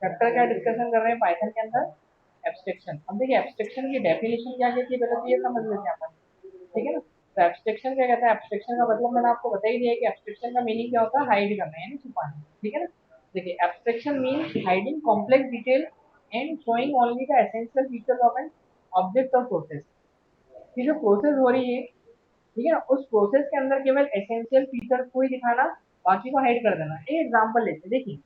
Chapter क्या discussion कर रहे हैं पाइथन के अंदर, एब्स्ट्रैक्शन। अब देखिए एब्स्ट्रैक्शन की डेफिनेशन क्या कहती है, पहले तो ये समझ लेते हैं अपन, ठीक है ना। तो एब्स्ट्रैक्शन क्या कहता है, एब्स्ट्रैक्शन का मतलब मैंने आपको बता ही दिया है कि एब्स्ट्रैक्शन का मीनिंग क्या होता है, हाइड करना यानी छुपाना, ठीक है ना। देखिए abstraction means hiding complex detail and showing only the essential features of an object और प्रोसेस। ये जो प्रोसेस हो रही है, ठीक है ना, उस प्रोसेस के अंदर केवल एसेंशियल फीचर को ही दिखाना, बाकी को हाइड कर देना। एक एग्जांपल लेते हैं, देखिए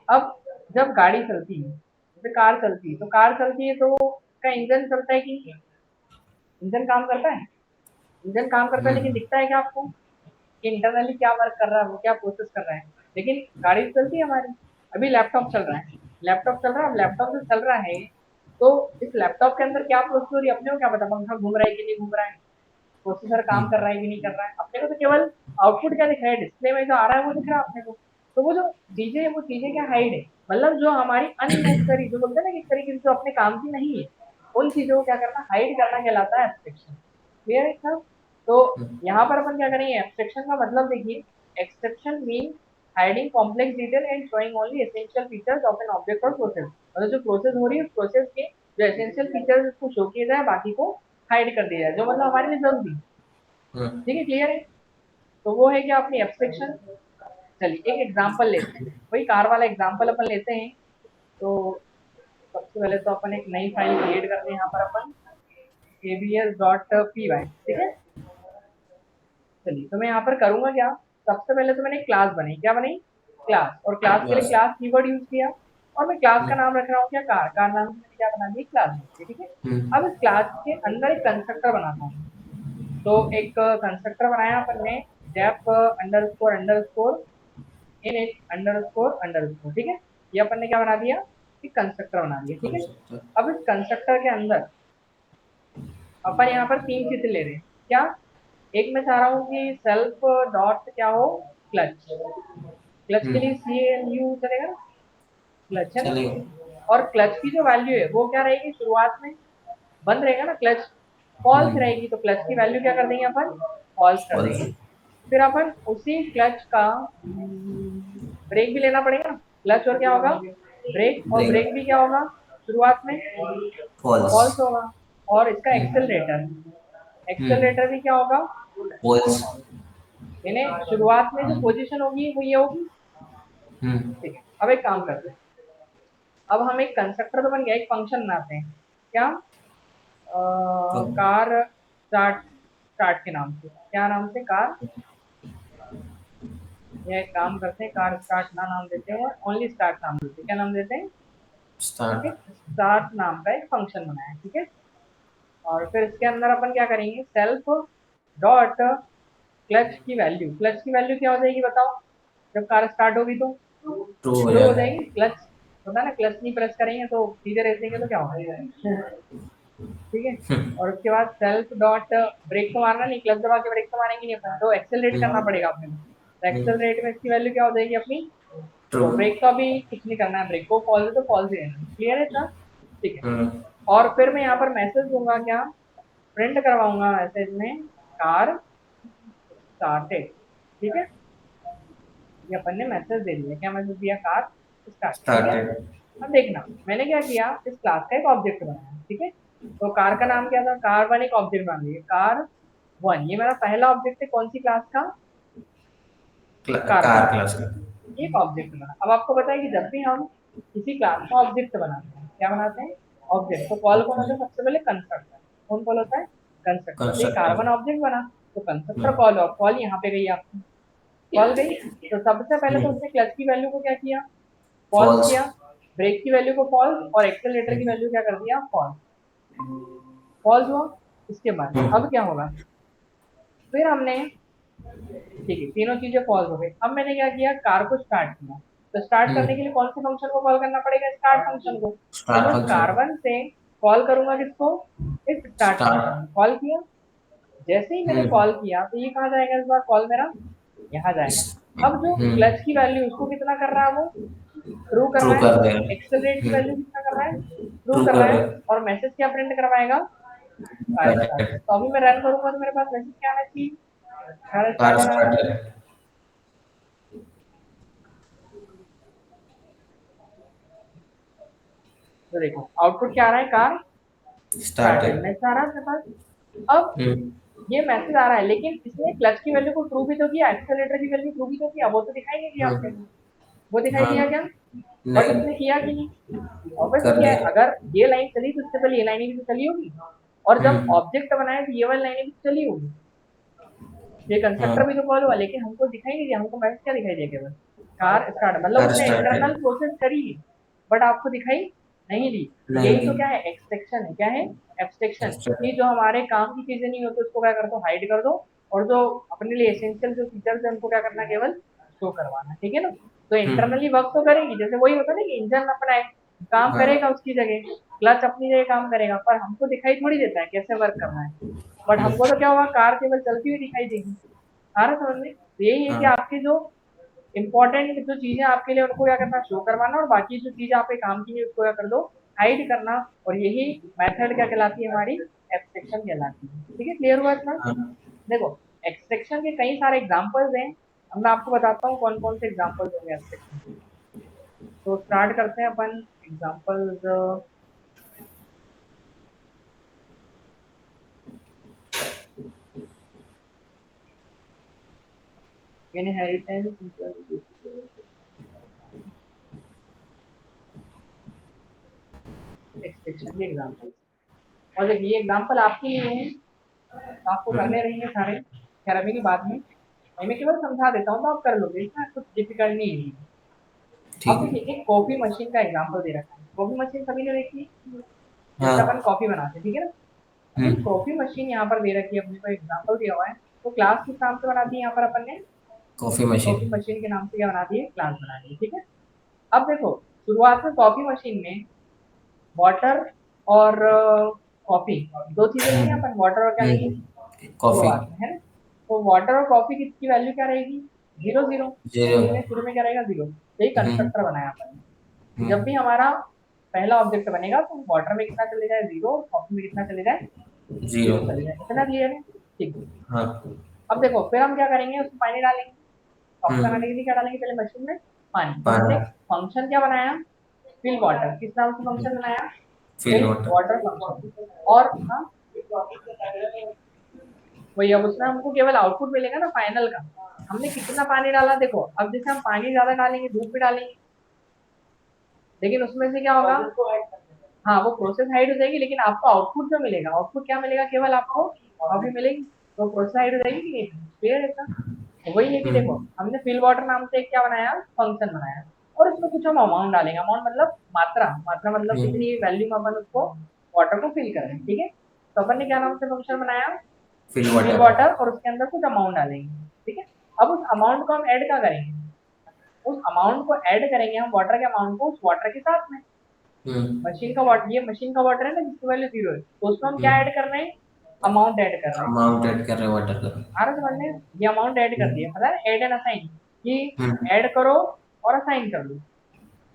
अब जब गाड़ी चलती है, जैसे कार चलती है, तो कार चलती है तो उसका इंजन चलता है कि नहीं? इंजन काम करता है, इंजन काम करता है, लेकिन दिखता है क्या आपको कि इंटरनली क्या वर्क कर रहा है, वो क्या प्रोसेस कर रहा है। लेकिन गाड़ी तो चलती है हमारी। अभी लैपटॉप चल रहा है, लैपटॉप चल रहा है, अब लैपटॉप जो चल रहा है, तो इस लैपटॉप के अंदर क्या प्रोसेस हो रही है अपने को क्या पता, पंखा घूम रहा है कि नहीं घूम रहा है, प्रोसेसर काम कर रहा है कि नहीं कर रहा है, अपने को तो केवल आउटपुट क्या दिख रहा है, डिस्प्ले में जो आ रहा है वो दिख रहा है अपने को। तो वो जो चीजें है वो चीजें क्या हाइड है, मतलब जो हमारी अननेसेसरी, जो बोलते हैं ना कि इस तरीके से जो अपने काम की नहीं है, उन चीजों को क्या करना, हाइड करना कहलाता है एब्स्ट्रैक्शन। क्लियर है सर। तो यहाँ पर अपन क्या करेंगे, एब्स्ट्रैक्शन का मतलब देखिए, exception mean hiding complex detail and showing only essential features of an object और प्रोसेस। मतलब जो प्रोसेस हो रही है उस प्रोसेस के जो एसेंशियल फीचर्स को शो किए जाए, बाकी को हाइड कर दिया जाए, जो मतलब हमारे लिए जरूरी, ठीक है, क्लियर है। तो वो है क्या अपनी एब्स्ट्रैक्शन। चलिए एक एग्जांपल लेते हैं, वही कार वाला एग्जांपल अपन लेते हैं। तो सबसे पहले तो अपन एक नई फाइल क्रिएट करते हैं, यहाँ पर अपन abs.py, ठीक है। चलिए तो मैं यहाँ पर करूंगा क्या, सबसे पहले तो मैंने क्लास बनाई, क्या बनाई, क्लास, और क्लास के लिए क्लास। क्लास कीवर्ड यूज किया, और मैं क्लास का नाम रख रहा हूँ क्या, कार, कार नाम से मैंने क्या बना दिया, क्लास, ठीक है। अब इस क्लास के अंदर एक कंस्ट्रक्टर बनाता हूँ। तो एक कंस्ट्रक्टर बनाया अपन ने, def underscore underscore init underscore underscore, ठीक है। ये अपन ने क्या बना दिया, एक कंस्ट्रक्टर बना दिया, ठीक है। कंस्ट्रक्टर। अब इस कंस्ट्रक्टर के अंदर अपन यहाँ पर तीन चीजें ले रहे हैं, क्या, एक मैं चाह रहा हूँ कि सेल्फ डॉट क्या हो, क्लच, क्लच के लिए सी एल यू चलेगा ना, क्लच है ना। चलेगा। और क्लच की जो वैल्यू है वो क्या रहेगी, शुरुआत में बंद रहेगा ना क्लच, फॉल्स रहेगी, तो क्लच की वैल्यू क्या कर देंगे अपन, फॉल्स कर फॉल्स। देंगे। फिर अपन उसी क्लच का ब्रेक भी लेना पड़ेगा ना, क्लच और क्या होगा, ब्रेक, और ब्रेक। ब्रेक भी क्या होगा, शुरुआत में फॉल्स। फॉल्स होगा। और इसका एक्सेलरेटर, एक्सेलरेटर भी क्या होगा, फॉल्स। यानी शुरुआत में जो पोजीशन होगी वो ये होगी, ठीक है। अब एक काम करते हैं, अब हम एक कंस्ट्रक्टर तो बन गया, एक फंक्शन बनाते हैं, क्या, कार स्टार्ट, स्टार्ट के नाम से, क्या नाम से, कार, ये एक काम करते हैं, कार स्टार्ट ना नाम देते हैं, ओनली स्टार्ट नाम देते हैं, क्या नाम देते हैं, स्टार्ट। एक स्टार्ट नाम का एक फंक्शन बनाया, ठीक है। और फिर इसके अंदर अपन क्या करेंगे, सेल्फ डॉट क्लच की वैल्यू, क्लच की वैल्यू क्या हो जाएगी बताओ, जब कार स्टार्ट होगी तो ट्रू हो ट्रू हो जाएगा। जाएगी, क्लच होता है ना, क्लच नहीं प्रेस करेंगे तो सीधे रह देंगे तो क्या होगा, ठीक है। और उसके बाद सेल्फ डॉट ब्रेक तो मारना नहीं, क्लच दबा के ब्रेक तो मारेंगे नहीं अपन, तो एक्सेलरेट करना पड़ेगा अपने को, तो एक्सेलरेट में इसकी वैल्यू क्या हो जाएगी अपनी, ट्रू। तो ब्रेक का भी कुछ नहीं करना है, ब्रेक को फॉल्स है तो फॉल्स ही रहना, क्लियर है सर, ठीक है। और फिर मैं यहाँ पर मैसेज दूंगा क्या, प्रिंट करवाऊंगा मैसेज में, कार स्टार्टेड, ठीक है। ये अपन ने मैसेज दे दिया, क्या मैसेज दिया, कार स्टार्ट, ठीक है। स्टार्टेड। अब देखना मैंने क्या किया, इस क्लास का एक ऑब्जेक्ट बनाया, ठीक है। तो कार का नाम क्या था, कार वन, एक ऑब्जेक्ट बना दिया, कार वन, ये मेरा पहला ऑब्जेक्ट है, कौन सी क्लास का, कार वन, कार क्लास का। एक ऑब्जेक्ट बना। अब आपको पता है कि जब भी हम किसी क्लास का ऑब्जेक्ट बनाते हैं, क्या बनाते हैं, ऑब्जेक्ट, तो कॉल कौन होता है, सबसे पहले कंस्ट्रक्टर, कौन कॉल होता है, कंस्ट्रक्टर। तो ये कंस्ट्रक्टर। कार्बन ऑब्जेक्ट बना, तो कंस्ट्रक्टर कॉल, और कॉल यहाँ पे गई आपकी, कॉल गई, तो सबसे पहले तो उसने क्लच की वैल्यू को क्या किया, फॉल्स फॉल्स। किया, ब्रेक की वैल्यू को फॉल्स, और एक्सेलरेटर की वैल्यू क्या कर दिया, फॉल्स, फॉल्स हुआ। इसके बाद अब क्या होगा, फिर हमने, ठीक है, तीनों चीजें फॉल्स हो गई। अब मैंने क्या किया, कार को स्टार्ट किया, तो स्टार्ट करने के लिए कौन से फंक्शन को कॉल करना पड़ेगा, स्टार्ट फंक्शन को। तो स्टार्ट मैं फंक्शन। कार्बन से कॉल करूंगा किसको, इस स्टार्ट फंक्शन स्टार्ट। को कॉल किया। जैसे ही मैंने कॉल किया तो ये कहाँ जाएगा, इस बार कॉल मेरा यहाँ जाएगा। अब जो क्लच की वैल्यू उसको कितना कर रहा है, वो ट्रू कर ट्रू रहा है, कर देगा। एक्सेलरेट की वैल्यू कितना कर रहा है, ट्रू ट्रू कर रहा कर है, देगा। और मैसेज क्या प्रिंट करवाएगा, कार स्टार्ट। करेक्ट। तो अभी मैं रन करूंगा तो मेरे पास मैसेज क्या आना चाहिए, कार कार स्टार्ट आना चाहिए। स्टार्टेड। तो देखो आउटपुट क्या आ रहा है, कार स्टार्टेड, Started. मैसेज आ रहा है अपने पास। अब Hmm. ये मैसेज आ रहा है, लेकिन इसने क्लच की वैल्यू को ट्रू भी तो किया, एक्सेलरेटर की वैल्यू ट्रू भी तो किया, वो तो दिखाई नहीं दिया आपने Hmm. को। वो दिखाई हाँ दिया क्या? बट नहीं उसने किया कि नहीं? कर ऑब्वियसली है, दिया। अगर ये लाइन चली तो उससे पहले ये लाइन भी तो चली होगी, और जब हम्म। ऑब्जेक्ट बनाए तो ये वाली लाइन भी तो चली होगी, ये कंस्ट्रक्टर हाँ भी तो कॉल हुआ, लेकिन हमको दिखाई नहीं दिया, हमको मैसेज क्या दिखाई दिया केवल, कार स्टार्ट, मतलब कार उसने इंटरनल स्टार्टेड। प्रोसेस करी है, बट आपको दिखाई नहीं दी। नहीं यही दी। तो क्या है, एक्सट्रैक्शन है, क्या है, एब्स्ट्रैक्शन, एक्स्ट्रा। कि जो हमारे काम की चीजें नहीं होती उसको क्या कर दो, हाइड कर दो, और जो अपने लिए एसेंशियल जो फीचर्स है उनको क्या करना, केवल शो करवाना, ठीक है ना। तो हम्म। इंटरनली वर्क तो करेगी, जैसे वही होता है ना कि इंजन अपना है, काम हाँ। करेगा उसकी जगह, क्लच अपनी जगह काम करेगा, पर हमको दिखाई थोड़ी देता है कैसे वर्क करना है। बट हमको तो क्या होगा, कार केवल चलती हुई दिखाई देगी। आ रहा समझ में? तो यही है कि हाँ। आपकी जो इम्पोर्टेंट जो चीजें आपके लिए उनको क्या करना, शो करवाना, और बाकी जो चीजें आपके काम की नहीं उसको क्या कर दो, हाइड करना। और यही मेथड क्या कहलाती है, हमारी एब्स्ट्रैक्शन कहलाती है। ठीक है, क्लियर हुआ इतना? हाँ। देखो एक्सट्रैक्शन के कई सारे एग्जांपल्स हैं, अब मैं आपको बताता हूँ कौन कौन से एग्जांपल्स होंगे एक्सट्रैक्शन के। तो स्टार्ट करते हैं अपन एग्जांपल्स। इनहेरिटेंस एक्सट्रैक्शन के एग्जांपल्स, और देखिए ये एग्जांपल आपके लिए है, आपको करने रहेंगे सारे, खैर अभी की बात में मैं केवल समझा देता हूँ तो आप कर लोगे, इसमें कुछ डिफिकल्ट नहीं है। अब ठीक है। देखिए एक कॉफी मशीन का एग्जांपल दे रखा है, कॉफी मशीन सभी ने देखी है, जिससे अपन हाँ। कॉफी बनाते हैं, ठीक है ना। अभी हम्म। कॉफी मशीन यहाँ पर दे रखी है, अपने को एग्जांपल दिया हुआ है, तो क्लास किस नाम से बना दी है यहाँ पर अपन ने, कॉफी कॉफी मशीन। मशीन के नाम से क्या बना दी है, क्लास बना दी है, ठीक है। अब देखो शुरुआत में कॉफी मशीन में वाटर और कॉफी दो चीजें लेंगे हम्म। अपन, वाटर और क्या लेंगे, कॉफी। शुरुआत में है ना। तो वाटर और कॉफी की वैल्यू क्या रहेगी, जीरो जीरो, जीरो। मशीन में शुरू में क्या रहेगा, जीरो। यही हम्म। कंस्ट्रक्टर बनाया अपन ने। जब हम्म। भी हमारा पहला ऑब्जेक्ट बनेगा तो वाटर में कितना चले जाए, जीरो, कॉफी में कितना चले जाए, जीरो। जीरो चले जाए, इतना क्लियर है, ठीक है। हाँ। अब देखो फिर हम क्या करेंगे, उसमें पानी डालेंगे, कॉफी बनाने हम्म। के लिए क्या डालेंगे पहले मशीन में, पानी। तो हमने पानी। फंक्शन क्या बनाया, फिल वाटर, किस नाम से फंक्शन बनाया, fill fill water. Water function. और हाँ वही, अब उसमें हमको केवल आउटपुट मिलेगा ना फाइनल का, हमने कितना पानी डाला। देखो अब जैसे हम पानी ज्यादा डालेंगे, धूप में डालेंगे, लेकिन उसमें से क्या होगा, हाँ वो प्रोसेस हाइड हो जाएगी, लेकिन आपको आउटपुट जो मिलेगा, आउटपुट क्या मिलेगा, केवल आपको कॉफी मिलेगी, तो प्रोसेस हाइड हो जाएगी कि नहीं, क्लियर है सर। तो वही है कि देखो हम्म। हमने फिल वाटर नाम से एक क्या बनाया, फंक्शन बनाया, और इसमें कुछ हम अमाउंट डालेंगे, अमाउंट मतलब मात्रा, मात्रा मतलब हम्म। कितनी वैल्यू में अपन उसको वाटर को फिल करें, ठीक है। तो अपन ने क्या नाम से फंक्शन बनाया, फिल फिल वाटर। वाटर, और उसके अंदर कुछ अमाउंट डालेंगे, ठीक है। अब उस अमाउंट को हम ऐड क्या करेंगे, उस अमाउंट को ऐड करेंगे हम वाटर के अमाउंट को उस वाटर के साथ में। हम्म। मशीन का वाटर, ये मशीन का वाटर है ना जिसकी वैल्यू जीरो है, तो उसमें हम क्या हम्म। ऐड कर रहे हैं, अमाउंट ऐड कर रहे हैं। अमाउंट ऐड कर रहे हैं वाटर का। आ रहा समझ में, ये अमाउंट ऐड कर दिया, हम्म। पता है, ऐड एंड असाइन, कि हम्म। ऐड करो और असाइन कर दो,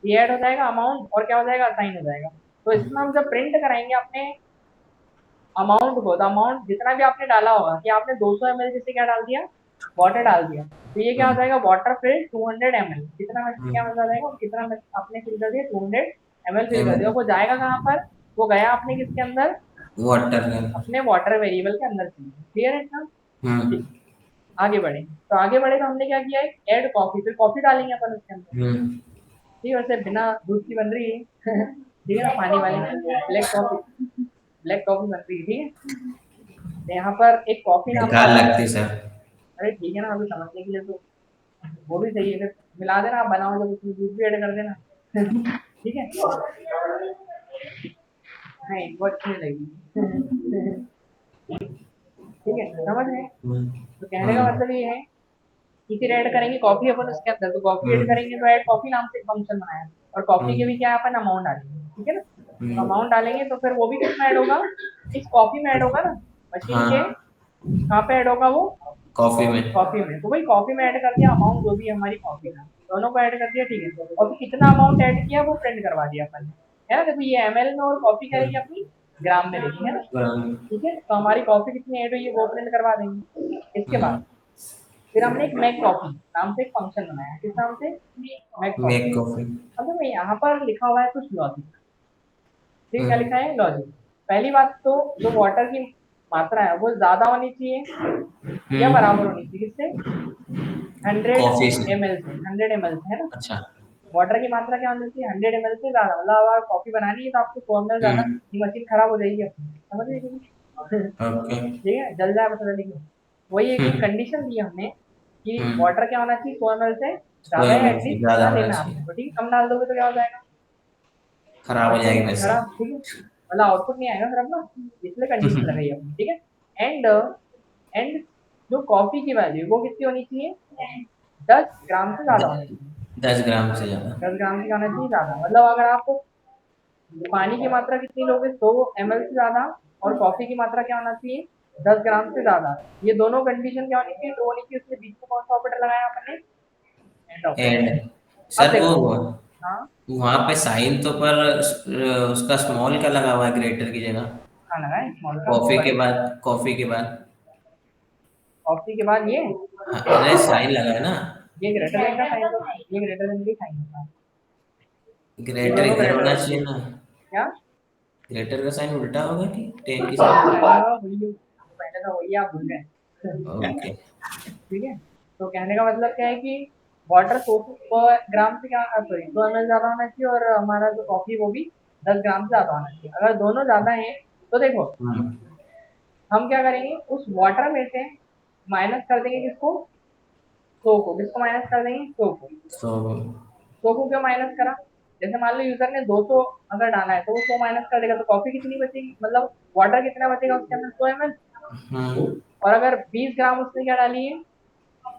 ये ऐड हो जाएगा अमाउंट, और क्या हो जाएगा, असाइन हो जाएगा। तो इसमें हम जब प्रिंट कराएंगे अपने अमाउंट को, तो अमाउंट जितना भी आपने डाला होगा, कि आपने 200 ml जैसे क्या डाल दिया, वाटर डाल दिया, तो ये क्या हो हम्म। जाएगा, वाटर फिल 200 ml, कितना क्या हम्म। मजा जाएगा, कितना आपने फिल कर दिया, 200 ml फिल कर दिया, एम। वो जाएगा कहाँ पर, वो गया आपने किसके अंदर, वाटर के अंदर। अपने वाटर वेरिएबल के अंदर चीज, क्लियर है इतना, हम्म। ठीक। आगे बढ़े, तो आगे बढ़े तो हमने क्या किया है, ऐड कॉफी, फिर कॉफी डालेंगे अपन उसके अंदर, हम्म। ठीक है, वैसे बिना दूध की बन रही है ठीक है ना, पानी वाली ब्लैक कॉफी, ब्लैक कॉफी बन रही है, ठीक है। तो यहाँ पर एक कॉफी नाम का बेकार अपन, लगती सर। अरे ठीक है ना, अभी समझने के लिए तो वो भी सही है, फिर मिला देना, आप बनाओ जब उसमें दूध भी ऐड कर देना ठीक है, नहीं वो अच्छी नहीं लगी ठीक है, समझ रहे हैं। हम्म। तो कहने का हम्म। मतलब ये है कि फिर ऐड करेंगे कॉफी अपन उसके अंदर, तो कॉफी ऐड हम्म। करेंगे तो ऐड कॉफी नाम से एक फंक्शन बनाया, और कॉफी के भी क्या है, अपन अमाउंट डालेंगे, ठीक है ना। तो हम्म। अमाउंट डालेंगे तो फिर वो भी कितना ऐड होगा, इस कॉफी में ऐड होगा ना, मशीन के हाँ। कहाँ पे ऐड होगा वो, कॉफी में। कॉफी में। तो वही कॉफी में ऐड कर दिया अमाउंट, जो भी है हमारी कॉफी का, दोनों को ऐड कर दिया, ठीक है। और फिर कितना अमाउंट ऐड किया वो प्रिंट करवा दिया अपन ने, है ना। देखो ये ml में, और कॉफी क्या रहेगी अपनी, ग्राम में रहेगी, है ना, हम्म। ठीक है। तो हमारी कॉफी कितनी ऐड हुई है वो प्रिंट करवा देंगे। इसके बाद फिर हमने एक मैक कॉफी नाम से एक फंक्शन बनाया, किस नाम से, मैक कॉफी। Make coffee. अब देखो यहाँ पर लिखा हुआ है कुछ लॉजिक, ठीक है, क्या लिखा है लॉजिक। पहली बात तो जो वाटर की मात्रा है वो ज्यादा होनी चाहिए या बराबर होनी चाहिए किससे, 100 कॉफी से। ml से, 100 ml से, है ना। अच्छा। वाटर की मात्रा क्या होनी चाहिए, 100 ml से ज्यादा, मतलब अगर कॉफी बनानी है तो आपको 100 ml ज्यादा, हम्म। ये मशीन खराब हो जाएगी अपनी, समझ लीजिए। ओके। ठीक है, जल जाए पता नहीं क्यों। वही एक कंडीशन दी हमने कि हम्म। वाटर क्या होना चाहिए, 100 ml से सौ ज्यादा, या ml से एटलीस्ट ज्यादा इतना होना लेना है चाहिए, आपको, ठीक है। कम डाल दोगे तो क्या हो जाएगा, खराब हो जाएगी मशीन वैसे। खराब, ठीक है, मतलब आउटपुट नहीं आएगा फिर अपना, इसलिए कंडीशन लगाई अपनी, ठीक है। एंड एंड जो कॉफी की वैल्यू वो कितनी होनी चाहिए, 10 ग्राम से ज्यादा होनी चाहिए, 10 ग्राम से ज्यादा। 10 ग्राम से होना चाहिए ज्यादा, मतलब अगर आप पानी की मात्रा कितनी लोगे, 100 ml से ज्यादा, और कॉफी की मात्रा क्या होना चाहिए, 10 ग्राम से ज्यादा। ये दोनों कंडीशन क्या होनी चाहिए, ट्रू होनी चाहिए। उसके बीच में कौन सा ऑपरेटर लगाया आपने, एंड ऑपरेटर। एंड अब सर वो देखो, हाँ वहां पे साइन तो पर उसका स्मॉल का लगा हुआ है ग्रेटर की जगह। हाँ लगाए स्मॉल का, कॉफी के बड़े बाद, कॉफी के बाद। कॉफी के बाद ये हाँ, अरे साइन लगा है ना। ग्रेटर देन का साइन होता है, ये ग्रेटर देन का साइन होता है, ये ग्रेटर दोनों इधर ग्रेटर होना देन चाहिए ना। क्या, ग्रेटर का साइन उल्टा होगा कि टेन की साइन। वही पहले तो वही आप भूल गए। ओके। ठीक है, तो कहने का मतलब क्या है कि वाटर 100 ग्राम से क्या, सॉरी 100 ml ज्यादा होना चाहिए, और हमारा जो कॉफी वो भी 10 ग्राम से ज्यादा होना चाहिए। अगर दोनों ज्यादा है तो देखो हम्म। हम क्या करेंगे, उस वाटर में से माइनस कर देंगे किसको, 100 को, किसको माइनस कर देंगे, 100 को। सो 100 को क्यों माइनस करा, जैसे मान लो यूजर ने 200 अगर डाला है तो वो 100 माइनस कर देगा, तो कॉफी कितनी बचेगी, मतलब वाटर कितना बचेगा उसके अंदर, 100 ml। हम्म। और अगर 20 ग्राम उसने क्या डाली है,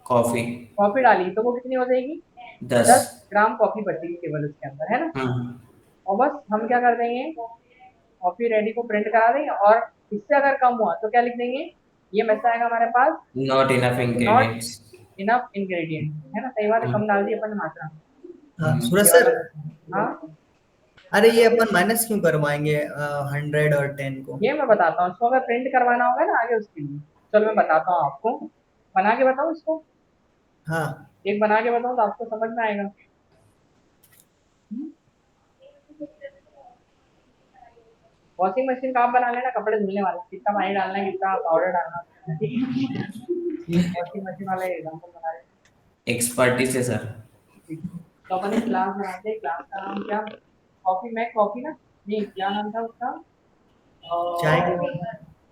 कॉफी। कॉफी डाली, तो वो कितनी हो जाएगी, 10। 10 ग्राम कॉफी बचेगी केवल उसके अंदर, है ना। हम्म। और बस हम क्या कर देंगे, कॉफी रेडी को प्रिंट करा देंगे, और इससे अगर कम हुआ तो क्या लिख देंगे, ये मैसेज आएगा हमारे पास, not enough not ingredients. Enough ingredient, है ना, सही बात है, कम डाल दी अपन ने मात्रा, हाँ सूरज ये सर। वाला मैसेज। हाँ, अरे ये अपन माइनस क्यों करवाएंगे 100 और 10 को? ये मैं बताता हूँ, इसको अगर प्रिंट करवाना होगा ना आगे उसके लिए, चलो मैं बताता हूँ आपको, बना के बताऊँ इसको, हाँ एक बना के बताऊँ तो आपको समझ में आएगा। वॉशिंग मशीन का आप बना लेना, कपड़े धुलने वाला, कितना पानी डालना है, कितना पाउडर डालना है, ठीक है। ठीक। वॉशिंग मशीन वाला एग्जाम्पल बना लेना, एक्सपर्टीज है सर। ठीक है। तो अपन एक क्लास बनाते हैं, क्लास का नाम क्या, कॉफी मैक कॉफी ना, नहीं क्या नाम था उसका, चाय।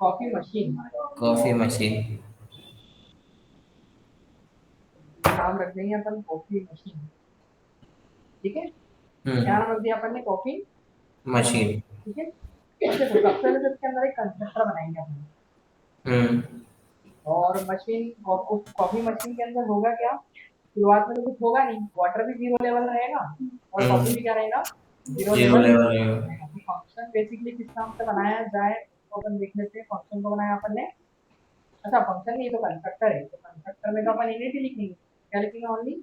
Coffee machine, coffee machine. नाम रख देंगे अपन कॉफी मशीन, ठीक है। क्या हम्म। नाम रख दिया अपन ने, कॉफी मशीन, मशीन। ठीक है। देखो सबसे पहले तो इसके अंदर एक कंस्ट्रक्टर बनाएंगे अपन, हम्म। और मशीन, उस कॉफी मशीन के अंदर होगा क्या, शुरुआत में तो कुछ होगा नहीं, वाटर भी 0 लेवल रहेगा, और कॉफी भी क्या रहेगा, 0 जीरो लेवल लेवल। रहेगा। तो फंक्शन बेसिकली किस नाम से बनाया जाए तो अपन देख लेते हैं, फंक्शन को बनाया अपन ने, अच्छा फंक्शन नहीं, ये तो कंस्ट्रक्टर है, तो कंस्ट्रक्टर में तो अपन इनिट ही लिखेंगे, क्या लिखेंगे, ओनली।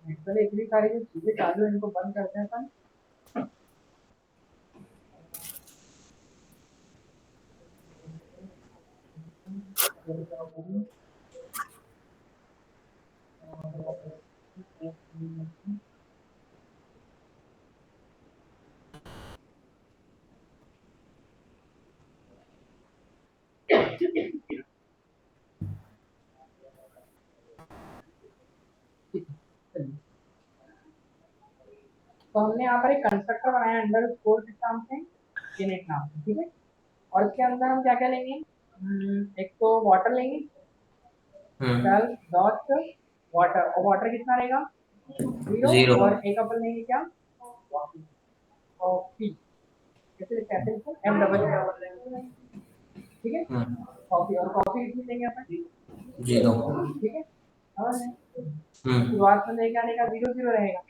चलो इतनी सारी जो चीजें चालू है इनको बंद करते हैं अपन, चलिए। तो हमने यहाँ पर एक कंस्ट्रक्टर बनाया अंडर स्कोर किस नाम से, इनिट नाम से, ठीक है। और इसके अंदर हम क्या क्या लेंगे, एक तो वाटर लेंगे, हम्म। सेल्फ डॉट वाटर, और वाटर कितना रहेगा, 0, जीरो। और एक अपन लेंगे क्या, कॉफी, कैसे लिखो, एम डबल, ठीक है, हम्म। कॉफी, और कॉफी कितनी लेंगे अपन, जीरो। ठीक है, समझ रहे हैं? तो हम्म। शुरुआत में लेके आने का 0 0 रहेगा,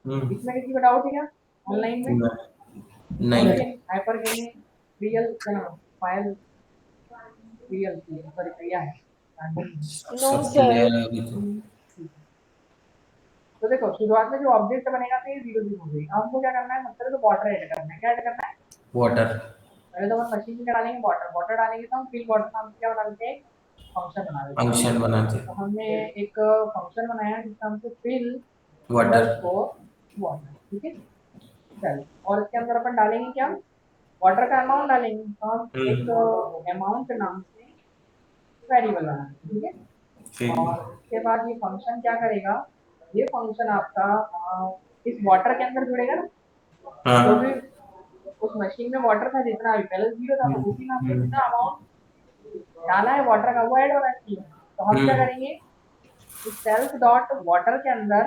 हम्म। इसमें किसी को डाउट है क्या, ऑनलाइन में, नहीं। हाइपर के में रियल क्या नाम, फाइल रियल, सॉरी क्रिया है, नो सब सर। क्लियर है अभी तो। तो देखो शुरुआत में जो ऑब्जेक्ट बनेगा तो ये 0 0 हो जाएगी। अब हमको क्या करना है, सबसे पहले तो वाटर ऐड करना है, क्या ऐड करना है, वाटर। पहले तो हम मशीन में डालेंगे वाटर, वाटर डालेंगे तो हम फिल वाटर नाम से क्या बना देते हैं, फंक्शन बना देते हैं। फंक्शन बनाते। तो हमने एक फंक्शन बनाया जिसका नाम से फिल वाटर। अंडरस्कोर वाटर, ठीक है। चल, और इसके अंदर अपन डालेंगे क्या, वाटर का अमाउंट डालेंगे तो हम एक हम्म अमाउंट नाम से वेरिएबल बनाएंगे, ठीक है। ठीक है। और उसके बाद ये फंक्शन क्या करेगा, ये फंक्शन आपका इस वाटर के अंदर जुड़ेगा ना, जो भी हाँ उस मशीन में वाटर था जितना भी पहले जीरो था तो उसी में हमने हम्म जितना अमाउंट डाला है वाटर का वो ऐड होना चाहिए। तो हम क्या हम्म करेंगे, इस सेल्फ डॉट वाटर के अंदर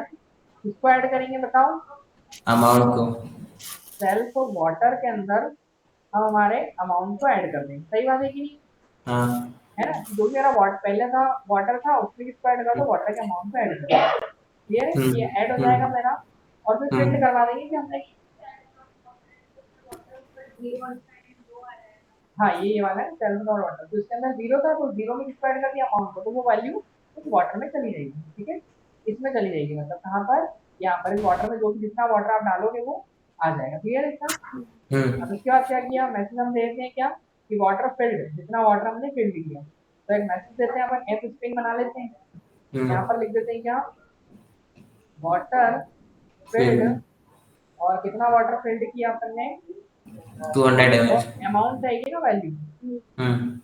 किसको ऐड करेंगे बताओ, अमाउंट को। सेल्फ वाटर के अंदर हम हमारे अमाउंट को ऐड कर देंगे। सही बात है कि नहीं, हाँ है ना। जो भी मेरा वाटर पहले था वाटर था उसमें किसको ऐड कर दो, वाटर के अमाउंट को ऐड कर दो। क्लियर है, ये ऐड हो जाएगा हम्म मेरा। और फिर प्रिंट हम्म करवा देंगे कि हमने, हाँ ये वाला है सेल्फ डॉट वाटर, तो इसके अंदर जीरो था तो जीरो में किसको ऐड कर दिया, अमाउंट को, तो वो वैल्यू उस वाटर में चली जाएगी, ठीक है। इसमें चली जाएगी मतलब कहाँ पर, यहाँ पर इस वाटर में जो भी जितना वाटर आप डालोगे वो आ जाएगा। क्लियर है इसका। अब हम्म इसके बाद क्या किया, मैसेज हम देते हैं क्या, कि वाटर फिल्ड, जितना वाटर हमने फिल्ड किया। तो एक मैसेज देते हैं अपन, एफ स्ट्रिंग बना लेते हैं, यहाँ हम्म पर लिख देते हैं क्या, वाटर फिल्ड, फिर और कितना वाटर फिल्ड किया अपन ने, 200 और ml। अमाउंट आएगी ना वैल्यू हम्म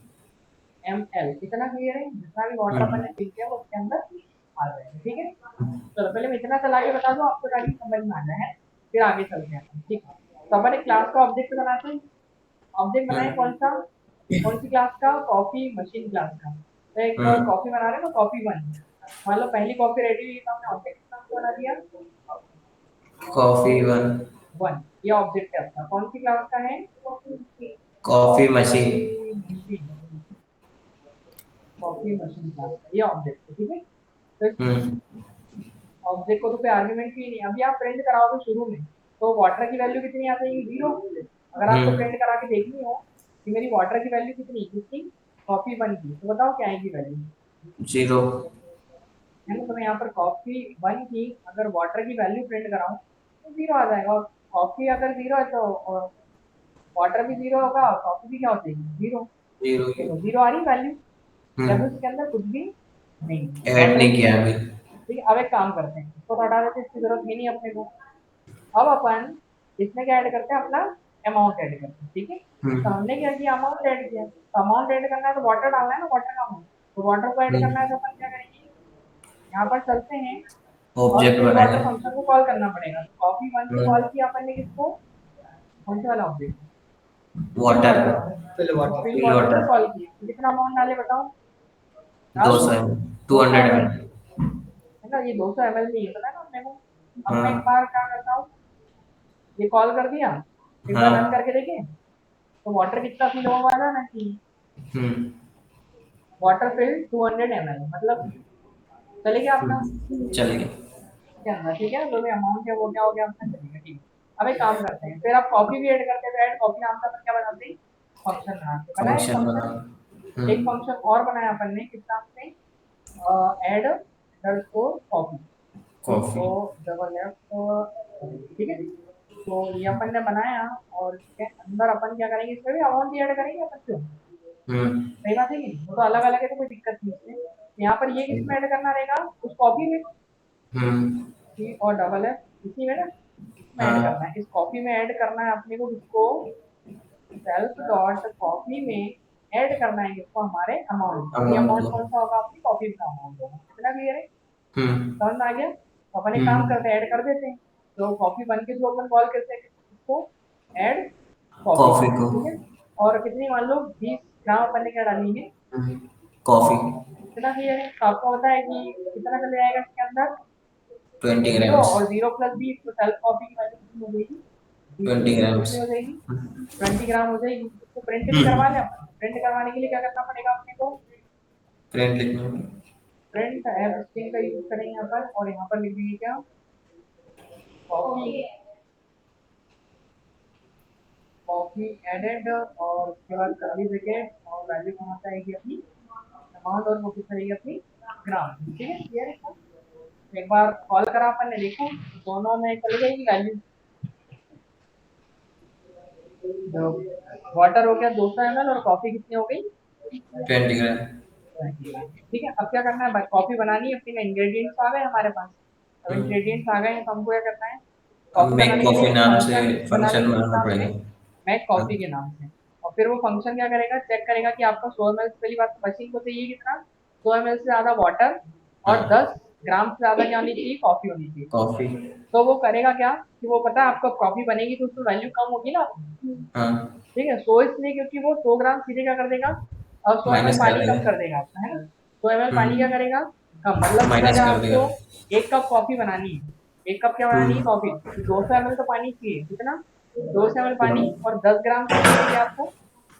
एम एल, इतना क्लियर है, जितना भी वाटर अपन ने फिल किया वो उसके अंदर आ जाएगा, ठीक है। चलो पहले मैं इतना चला के बता दूं आपको ताकि समझ में आ जाए, फिर आगे चलते हैं, ठीक है। तो अपन एक क्लास का ऑब्जेक्ट बनाते हैं, ऑब्जेक्ट बनाए कौन सा, कौन सी क्लास का, कॉफी मशीन क्लास का। तो एक हम्म कॉफी बना रहे हैं ना, कॉफी वन, मान लो पहली कॉफी रेडी हुई तो हमने ऑब्जेक्ट नाम से बना दिया कॉफी वन। वन। ये ऑब्जेक्ट है आपका, कौन सी क्लास का है, coffee coffee machine. Machine, coffee machine class का ये ऑब्जेक्ट है, ठीक है। तो हम्म ऑब्जेक्ट को तो कोई आर्गुमेंट ही नहीं, अभी आप प्रिंट कराओगे शुरू में तो वाटर की वैल्यू कितनी आ जाएगी, जीरो। अगर आपको हम्म प्रिंट करा के देखनी हो कि मेरी वाटर की वैल्यू कितनी, कितनी कॉफी वन की, तो बताओ क्या आएगी वैल्यू, जीरो। है ना। तो मैं यहाँ पर कॉफी वन की अगर वाटर की वैल्यू प्रिंट कराऊँ तो जीरो आ जाएगा, और कॉफी अगर जीरो है तो वाटर भी जीरो होगा और कॉफी भी क्या हो जाएगी, जीरो। जीरो की। तो जीरो आ रही वैल्यू, जब हम्म उसके अंदर कुछ भी नहीं, ऐड वाटर नहीं भी किया नहीं। अभी। ठीक है, अब एक काम करते हैं, इसको तो हटा देते हैं, इसकी जरूरत ही नहीं है अपने को। अब अपन इसमें क्या ऐड करते हैं, अपना अमाउंट ऐड करते हैं, ठीक है। तो हम्म हमने क्या किया, अमाउंट ऐड किया, तो अमाउंट ऐड करना है तो वाटर डालना है ना, वाटर का अमाउंट, तो वाटर को ऐड करना है तो अपन क्या करेंगे, यहाँ पर चलते हैं और ऑब्जेक्ट फिल बनाएगा। वाटर फंक्शन को कॉल करना पड़ेगा। तो कॉफी वन को कॉल हम्म किया अपन ने किसको, कौन से वाला object, fill water. Water, fill तो वाटर। फिल फिल वाटर को वाटर। कॉल किया, तो कितना अमाउंट डाले बताओ, डाल दो, 200 ml। 200 200 ml, ml। है ना, ये 200 ml में ये पता है ना अपने को। अब मैं एक हाँ बार क्या करता हूँ, ये कॉल कर दिया, एक बार रन हाँ। करके देखें, तो वाटर कितना फिल हुआ वाला ना कि हम्म वाटर फिल 200 ml, मतलब चलेगा अपना चलिए। क्या अंदर, ठीक है। जो भी अमाउंट है वो क्या हो गया अपना, चलेगा, ठीक है। अब एक काम करते हैं, फिर आप कॉपी भी ऐड करते हैं, तो ऐड कॉपी नाम का अपन क्या बनाते हैं, फंक्शन बनाते हैं, बनाए फंक्शन बना। फंक्शन। एक हम्म फंक्शन और बनाया अपन ने किस नाम से, add underscore copy, coffee. O double F, ठीक है। तो ये अपन ने बनाया, और इसके अंदर अपन क्या करेंगे, इसमें भी अमाउंट भी ऐड करेंगे अपन क्यों, हम्म सही बात है कि नहीं, वो तो अलग अलग है तो कोई दिक्कत नहीं है इसमें। यहाँ पर ये किसमें ऐड करना रहेगा, उस कॉपी में, हम्म सी और डबल एफ इसी में ना, इसमें ऐड करना हाँ है, इस कॉपी में ऐड करना है अपने को किसको, सेल्फ डॉट कॉपी में ऐड करना है किसको, हमारे अमाउंट को। ये अमाउंट अमाउंट को। कौन सा होगा, अपनी कॉपी का अमाउंट होगा, इतना क्लियर है, हम्म समझ में आ गया। तो अपन एक काम हम्म करते हैं, ऐड कर देते हैं, तो कॉपी बन के जो अपन कॉल करते हैं इसको, ऐड कॉपी, कॉफी को। ठीक है। और कितनी मान लो 20 ग्राम अपन ने क्या डाली है, कॉफी। कॉफी, इतना क्लियर है। तो आपको पता है कि कितना चले जाएगा इसके अंदर, 20 जीरो, ग्राम्स। और जीरो प्लस 20, तो सेल्फ कॉपी की वैल्यू कितनी हो जाएगी, 20 20, ग्राम्स। कितनी हो जाएगी, 20 ग्राम हो जाएगी। इसको प्रिंट भी करवा लें अपन, प्रिंट करवाने के लिए क्या करना पड़ेगा अपने को, प्रिंट लिखना। प्रिंट एफ स्ट्रिंग का यूज करेंगे यहाँ पर, और यहाँ पर लिख देंगे क्या, कॉपी, कॉपी एडेड, और उसके बाद कर्ली ब्रैकेट, और वैल्यू कहाँ से आएगी अपनी, अमाउंट, और वो कितना आएगी अपनी, ग्राम, ठीक है, क्लियर है सब? एक बार कॉल करा अपन ने, देखो दोनों में चल जाएगी वैल्यू, जो वाटर हो गया 200 ml, और कॉफी कितनी हो गई, 20 ग्राम। 20 ग्राम, ठीक है। अब क्या करना है, कॉफी बनानी है अपनी, इंग्रेडिएंट्स आ गए हमारे पास। अब हम्म इंग्रेडिएंट्स आ गए हैं तो हमको क्या करना है, अब कॉफी मेक बनाने के लिए कॉफी एक नाम से फंक्शन बना फंक्शन लेंगे किस बनाना नाम से, पड़ेगा। मैक कॉफी के नाम से। और फिर वो फंक्शन क्या करेगा, चेक करेगा कि आपका 100 ml, पहली बात मशीन को चाहिए कितना, 100 ml से ज्यादा वाटर और 10 ग्राम से ज्यादा क्या होनी चाहिए, कॉफी होनी चाहिए। कॉफी। तो वो करेगा क्या कि वो पता है आपका कॉफी बनेगी तो उसमें वैल्यू कम होगी ना, हाँ, ठीक है। सो इसलिए क्योंकि वो 100 ग्राम सीधे क्या कर देगा, और 100 ml माइनस कर पानी कम देगा। कर देगा आपका, है ना। 100 ml पानी क्या करेगा, कम। मतलब माइनस अगर कर देगा। आपको 1 कप कॉफी बनानी है, 1 कप क्या बनानी है, कॉफी, तो 200 ml तो पानी चाहिए, कितना, 200 ml पानी और 10 ग्राम कितनी चाहिए आपको,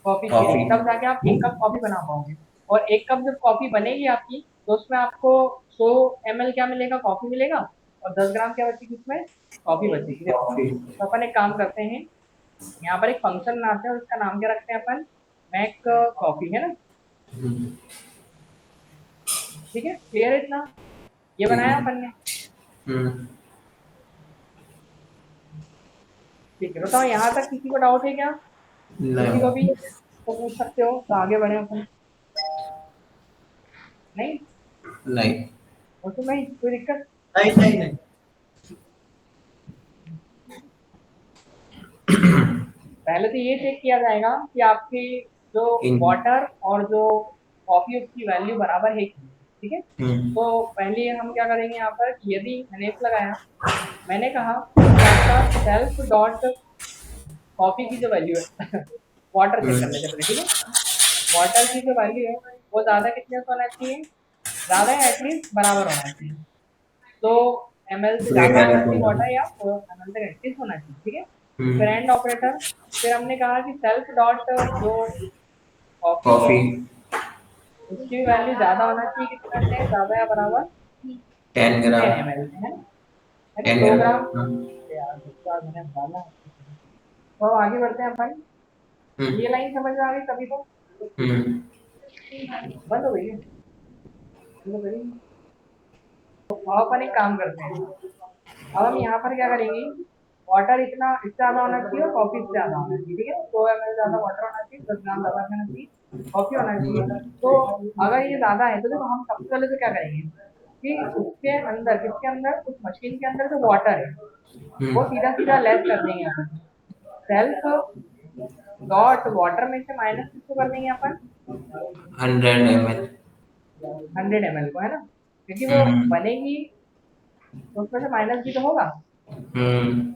कॉफी कॉफी। चाहिए, तब जाके आप 1 कप कॉफी बना पाओगे। और 1 कप जब कॉफी बनेगी आपकी, तो उसमें आपको 100 ml क्या मिलेगा, कॉफी मिलेगा, और 10 ग्राम क्या बचेगी उसमें, कॉफी बचेगी। देखो, कॉफी। तो अपन एक काम करते हैं, यहाँ पर एक फंक्शन बनाते हैं और उसका नाम क्या रखते हैं अपन, मैक कॉफी, है ना। ठीक है, क्लियर है इतना, ये ठीक बनाया है। अपन ने। हम्म। ठीक है, बताओ यहाँ तक किसी को डाउट है क्या, किसी को भी नहीं। तो पूछ सकते हो, तो आगे बढ़े अपन। नहीं, नहीं। और तो नहीं कोई दिक्कत। नहीं नहीं नहीं। पहले तो ये चेक किया जाएगा कि आपकी जो इन। वाटर और जो कॉफी उसकी वैल्यू बराबर है कि नहीं, ठीक है। हम्म। तो पहले हम क्या करेंगे यहाँ पर, यदि मैंने इफ लगाया, मैंने कहा कि आपका सेल्फ डॉट कॉफी की जो वैल्यू है वाटर चेक कर लेते हैं पहले, ठीक है। वाटर की जो वैल्यू है वो ज्यादा कितने से होना चाहिए, ज्यादा है एटलीस्ट बराबर होना चाहिए। तो ml से ज्यादा ग्रेटर होना चाहिए इक्वल। वाटर, या ml से एटलीस्ट होना चाहिए, ठीक है। फिर हम्म। एंड ऑपरेटर, फिर हमने कहा कि सेल्फ डॉट जो कॉफी है कॉफी। उसकी वैल्यू ज्यादा होना चाहिए, कितना से, ज्यादा या बराबर 10 10 ग्राम। ml से, है ना, 10 100 ग्राम। ग्राम। हाँ। यार दूसरा मैंने डाला। तो अब आगे बढ़ते हैं अपन, ये हम्म। लाइन समझ में आ गई सभी को, हम्म। बंद हो गई है, बंद हो गई। तो अब अपन एक काम करते हैं, अब हम यहाँ पर क्या करेंगे, वाटर इतना, इससे ज्यादा होना चाहिए और कॉफी इससे ज्यादा होना चाहिए, ठीक है। 100 ml ज्यादा वाटर होना चाहिए, 10 ग्राम ज्यादा होना चाहिए, कॉफी होना चाहिए। तो अगर ये ज्यादा है तो देखो हम सबसे पहले तो क्या करेंगे कि उसके अंदर, किसके अंदर, उस मशीन के अंदर जो वाटर है वो सीधा सीधा लेस कर देंगे अपन। सेल्फ डॉट वाटर में से माइनस किसको कर देंगे अपन, 100 ml। 100 ml को, है ना, क्योंकि वो हम्म। बनेगी तो उसमें से माइनस भी तो होगा। हम्म।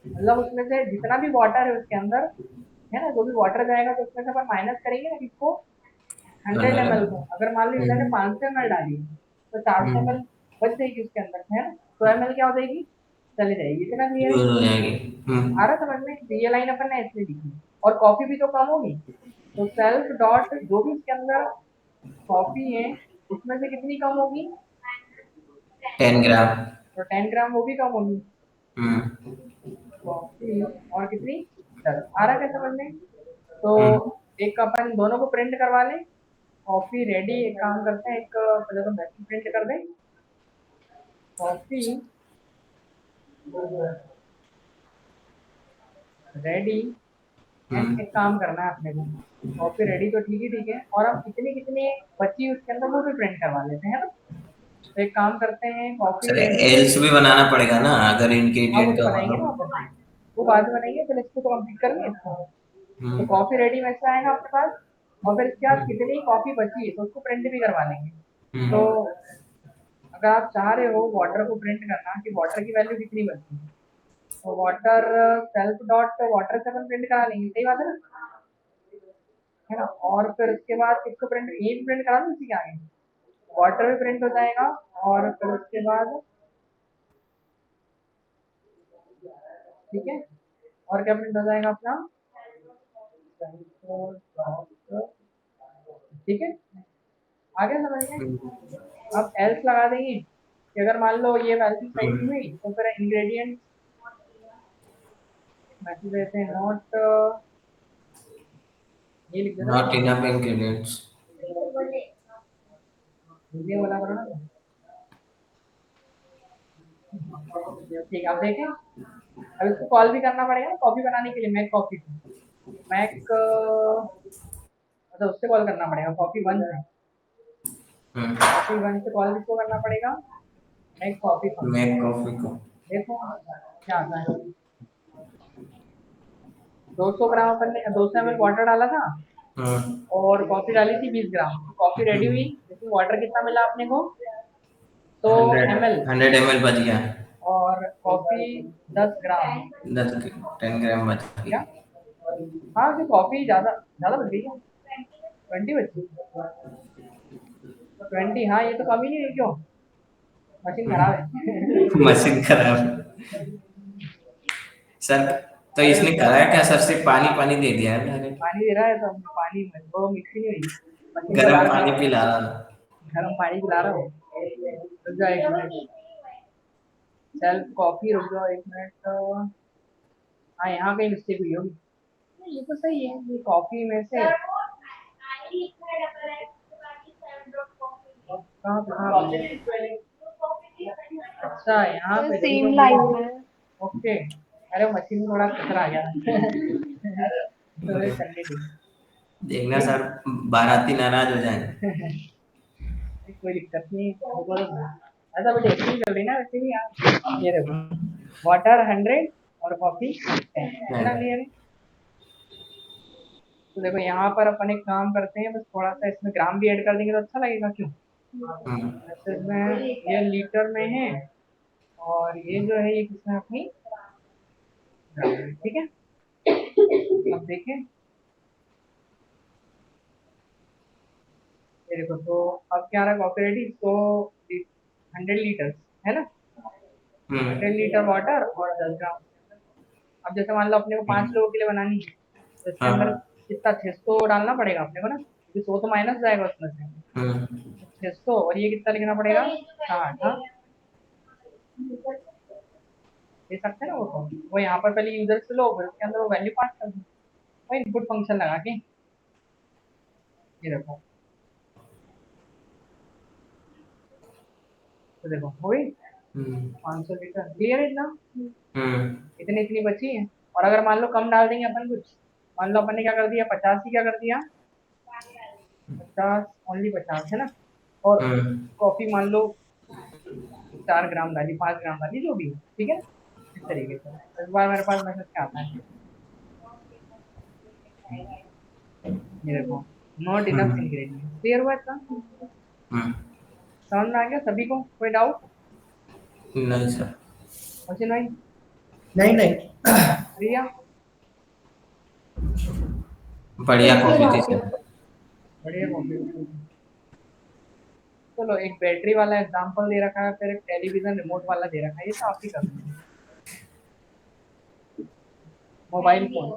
मतलब उसमें से जितना भी वाटर है उसके अंदर, है ना, जो भी वाटर जाएगा तो उसमें से अपन माइनस करेंगे ना किसको, 100 ml को। अगर मान लो मैंने 500 ml डाली तो 400 ml बच जाएगी उसके अंदर से, है ना, 100 ml क्या हो जाएगी, चली जाएगी। इतना क्लियर है, यूज हो जाएगी। आ रहा समझ में, तो ये लाइन अपन ने इसलिए लिखी। और कॉफी भी तो कम होगी, तो सेल्फ डॉट जो भी उसके अंदर कॉफी है उसमें से कितनी कम होगी, 10 ग्राम। तो 10 ग्राम वो भी कम होगी, हम्म। कॉफी। और कितनी, 10। आ रहा क्या समझ में। तो हम्म। एक अपन दोनों को प्रिंट करवा लें, कॉफी रेडी। एक काम करते हैं, एक पहले तो मैसेज प्रिंट कर दें, कॉफी रेडी। एंड एक काम करना है अपने को, कॉफी रेडी तो ठीक ही ठीक है, और अब कितनी कितनी बची उसके अंदर वो भी प्रिंट करवा लेते हैं, है ना। तो एक काम करते हैं, कॉफी सर रेडी। एल्स भी बनाना पड़ेगा ना, अगर अब वो इंग्रेडिएंट तो का बनाएंगे ना मतलब। अपन, वो बाद में बनाएंगे, पहले इसको तो कंप्लीट करेंगे इसको। तो हम्म। कॉफी रेडी में से आएगा आपके पास, और फिर इसके बाद कितनी कॉफी बची है तो उसको प्रिंट भी करवा लेंगे। तो हम्म। अगर आप चाह रहे हो वाटर को प्रिंट करना कि वाटर की वैल्यू कितनी बची है, तो वाटर सेल्फ डॉट वाटर से अपन प्रिंट करा लेंगे, सही बात है ना। और फिर उसके बाद किसको प्रिंट, ये भी प्रिंट करा दो इसी के आगे, वाटर भी प्रिंट हो जाएगा। और फिर उसके बाद ठीक है, और क्या प्रिंट हो जाएगा अपना, ठीक है, आगे समझ में। अब एल्स लगा देंगे कि अगर मान लो ये वैल्यू सही नहीं हुई तो फिर इंग्रेडिएंट मैसेज देते हैं, नॉट, ये लिख देना, नॉट इनफ इंग्रेडिएंट्स। ये वाला करो ना। ठीक है, आप देखें, अब इसको कॉल भी करना पड़ेगा कॉफी बनाने के लिए, मैक कॉफी को, मैक मतलब उससे कॉल करना पड़ेगा, कॉफी वन से, कॉफी वन से कॉल किसको करना पड़ेगा, make coffee make function. Coffee को। देखो क्या आता है। 200 ग्राम अपन ने 200 ml वाटर डाला था और कॉफी डाली थी 20 ग्राम। कॉफी रेडी हुई, इसमें वाटर कितना मिला अपने को? 100 ml 100 ml बच गया, और कॉफी 10 ग्राम 10 ग्राम बच क्या? गया। हाँ, तो कॉफी ज्यादा ज्यादा बच गई क्या? 20 बच गई, 20। हाँ, ये तो कम ही नहीं है, क्यों? मशीन खराब है। मशीन खराब है। सर तो अरे इसने उसका कराया क्या सर, सिर्फ पानी पानी दे दिया है मैंने, पानी दे रहा है, तो हमने पानी में वो मिक्स ही नहीं हुई, मशीन का गर्म बार पानी बार पिला रहा था। गर्म पानी पिला रहा हूँ। रुक जाओ 1 मिनट, सेल्फ कॉफी, रुक जाओ 1 मिनट। हाँ, यहाँ कहीं मिस्टेक हुई होगी। नहीं, ये तो सही है, ये कॉफी में से कहाँ पे अच्छा, यहाँ पे सेम लाइन में। ओके। अरे वो मशीन में थोड़ा कचरा आ गया। तो वे करने दी। देखना सर, बाराती नाराज हो जाए। कोई दिक्कत नहीं, ऐसा भी टेस्टिंग चल रही ना वैसे भी यार। ये देखो, वाटर 100 और कॉफी 10 है ना, क्लियर है? तो देखो यहाँ पर अपन एक काम करते हैं, बस थोड़ा सा इसमें ग्राम भी ऐड कर देंगे तो अच्छा लगेगा, क्यों? वैसे इसमें ये लीटर में है और ये जो है ये किसमें अपनी ग्राम में, ठीक है? अब देखें, ये देखो, तो अब क्या रहा कॉफी रेडी, तो 100 लीटर है ना, 100 लीटर वाटर और 10 ग्राम। अब जैसे मान लो अपने को 5 लोगों के लिए बनानी है, तो इसके अंदर कितना 600 डालना पड़ेगा अपने को ना, क्योंकि 100 तो माइनस जाएगा उसमें से। 600 और ये कितना लिखना पड़ेगा? 60। हाँ, दे सकते हैं ना वो यहाँ पर पहले यूजर से लो, फिर उसके अंदर वो वैल्यू पास कर दो, वो इनपुट फंक्शन लगा के। ये देखो, तो देखो हो गई 500 लीटर, क्लियर है इतना? इतनी इतनी बची है। और अगर मान लो कम डाल देंगे अपन कुछ, मान लो अपन ने क्या कर दिया, 50 ही क्या कर दिया, 50 ओनली 50 है ना, और कॉफी मान लो 4 ग्राम डाली, 5 ग्राम डाली, जो भी है, ठीक है? इस तरीके से इस बार मेरे पास मैसेज क्या आता है, ये देखो, नॉट इनफ इंग्रेडिएंट। क्लियर हुआ इतना? समझ में आ गया सभी को? कोई डाउट? नहीं सर, क्वेश्चन भाई? नहीं नहीं। प्रिया? बढ़िया कॉफी थी सर। बढ़िया कॉफी। चलो, एक बैटरी वाला एग्जांपल दे रखा है, फिर एक टेलीविजन रिमोट वाला दे रखा है, ये तो आप ही कर लो। मोबाइल फोन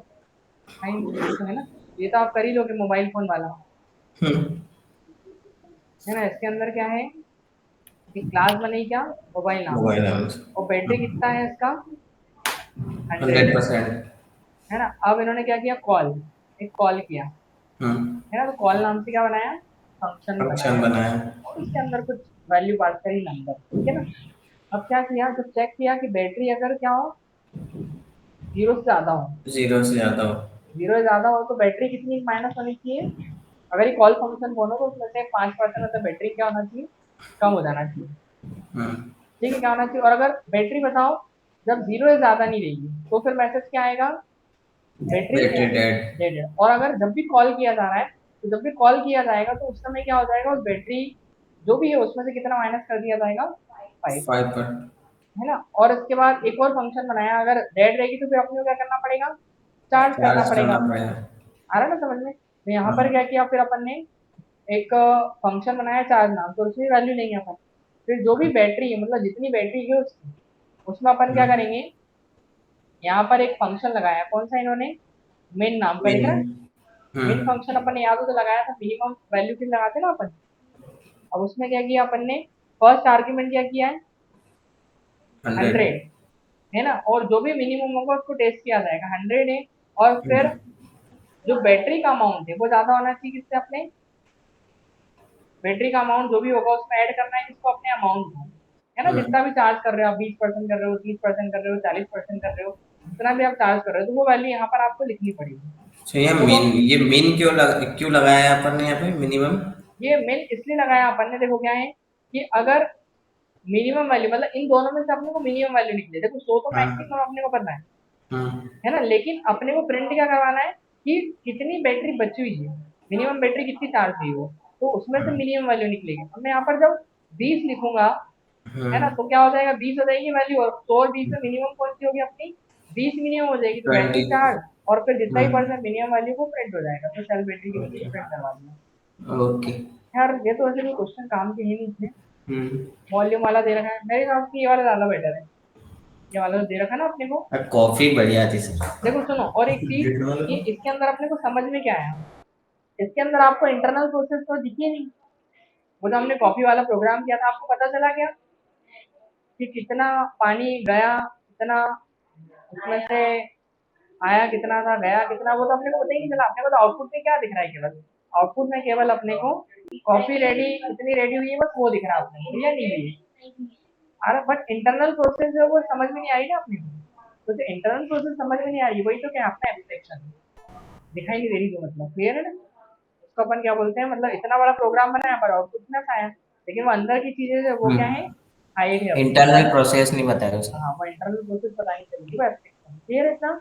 तो है ना, ये तो आप कर ही लोगे, मोबाइल फोन वाला है ना। इसके अंदर क्या है कि क्लास बनी क्या, मोबाइल नाम मोबाइल और बैटरी कितना है इसका, 100 100%। है ना। अब इन्होंने क्या किया, कॉल, एक कॉल किया है ना, तो कॉल नाम से क्या बनाया, फंक्शन फंक्शन बनाया बनाया। और उसके अंदर कुछ वैल्यू पास करी, नंबर, ठीक है ना। अब क्या किया, जब चेक किया कि बैटरी अगर क्या हो, 0 से ज्यादा हो, 0 से ज्यादा हो। 0 से ज्यादा हो तो बैटरी कितनी माइनस होनी चाहिए? अगर ये कॉल फंक्शन बोलो तो उसमें से 5% मतलब बैटरी क्या होना चाहिए, कम हो जाना चाहिए, ठीक है? क्या होना चाहिए? और अगर बैटरी बताओ जब 0 से ज्यादा नहीं रहेगी तो फिर मैसेज क्या आएगा, बैटरी बैटरी डेड। डेड है। और अगर जब भी कॉल किया जा रहा है, तो जब भी कॉल किया जाएगा तो उस समय क्या हो जाएगा, उस बैटरी जो भी है उसमें से कितना माइनस कर दिया जाएगा, 5, 5 है ना। और इसके बाद एक और फंक्शन बनाया, अगर डेड रहेगी तो फिर अपने को क्या करना पड़ेगा, चार्ज करना पड़ेगा। आ रहा है ना समझ में? तो यहाँ पर क्या किया, फिर अपन ने एक फंक्शन बनाया चार्ज नाम, तो उसमें वैल्यू लेंगे अपन, फिर जो भी बैटरी है, मतलब जितनी बैटरी है उसमें अपन क्या करेंगे, यहाँ पर एक फंक्शन लगाया, कौन सा इन्होंने, मेन नाम पर लिख रहा है। मेन फंक्शन अपन ने याद हो तो लगाया था, मिनिमम वैल्यू की लगाते ना अपन। अब उसमें क्या किया अपन ने, फर्स्ट आर्ग्यूमेंट क्या किया है, 100 है ना, और जो भी मिनिमम होगा उसको टेस्ट किया जाएगा, 100 है। और फिर जो बैटरी का अमाउंट है वो ज्यादा होना चाहिए किससे, अपने बैटरी का अमाउंट जो भी होगा उसमें ऐड करना है किसको, अपने अमाउंट को, है ना। जितना भी चार्ज कर रहे हो आप, 20% कर रहे हो, 30% कर रहे हो, 40% कर रहे हो, जितना भी आप चार्ज कर रहे हो, तो वो वैल्यू यहाँ पर आपको लिखनी पड़ेगी। तो ये मीन क्यों लगाया है अपन ने यहाँ पे मिनिमम? ये मेन इसलिए लगाया अपन ने, देखो क्या है कि अगर मिनिमम वैल्यू मतलब इन दोनों में से अपने को मिनिमम वैल्यू निकले, देखो 100 तो मैक्सिमम अपने को पता है, है ना, लेकिन अपने को प्रिंट क्या करवाना है कि कितनी बैटरी बची हुई है, मिनिमम बैटरी कितनी चार्ज हुई हो, तो उसमें से मिनिमम वैल्यू निकलेगी। अब मैं यहाँ पर जब 20 लिखूंगा, है ना, तो क्या हो जाएगा, 20 हो जाएगी वैल्यू, और 100 और 20 में मिनिमम कौन सी होगी अपनी, 20 मिनिमम हो जाएगी, तो बैटरी 20। चार्ज और फिर जितना ही परसेंट मिनिमम वैल्यू को प्रिंट हो जाएगा, तो सेल बैटरी की वैल्यू प्रिंट करवा दिया। ओके। यार ये तो वैसे भी क्वेश्चन काम के ही नहीं थे, हम्म। वॉल्यूम वाला दे रखा है, मेरे हिसाब से ये वाला ज्यादा बेटर है, ये वाला जो दे रखा है ना अपने को। कॉफी बढ़िया थी सर। देखो सुनो, और एक चीज कि इसके अंदर अपने को समझ में क्या आया, इसके अंदर आपको इंटरनल प्रोसेस तो दिखी नहीं, वो जो हमने कॉफी वाला प्रोग्राम किया था आपको पता चला क्या कि कितना पानी गया, कितना उसमें से आया, कितना था गया कितना, वो तो अपने को पता ही नहीं चला। अपने को तो आउटपुट में क्या दिख रहा है, केवल आउटपुट में केवल अपने को कॉफी रेडी कितनी रेडी हुई है बस वो दिख रहा है अपने को, या नहीं हुई। अरे बट इंटरनल प्रोसेस जो है वो समझ में नहीं आई ना अपने को, तो इंटरनल प्रोसेस समझ में नहीं आ रही, वही तो क्या अपना एब्स्ट्रैक्शन दिखाई नहीं दे रही, जो मतलब क्लियर है ना, उसको अपन क्या बोलते हैं, मतलब इतना बड़ा प्रोग्राम बनाया पर आउटपुट ना आया, लेकिन वो अंदर की चीजें जो वो क्या है, हाइड है अपने इंटरनल को। प्रोसेस नहीं बताया उसने। हाँ वो इंटरनल प्रोसेस पता नहीं चलेगी, वो एब्स्ट्रैक्शन क्लियर है इतना।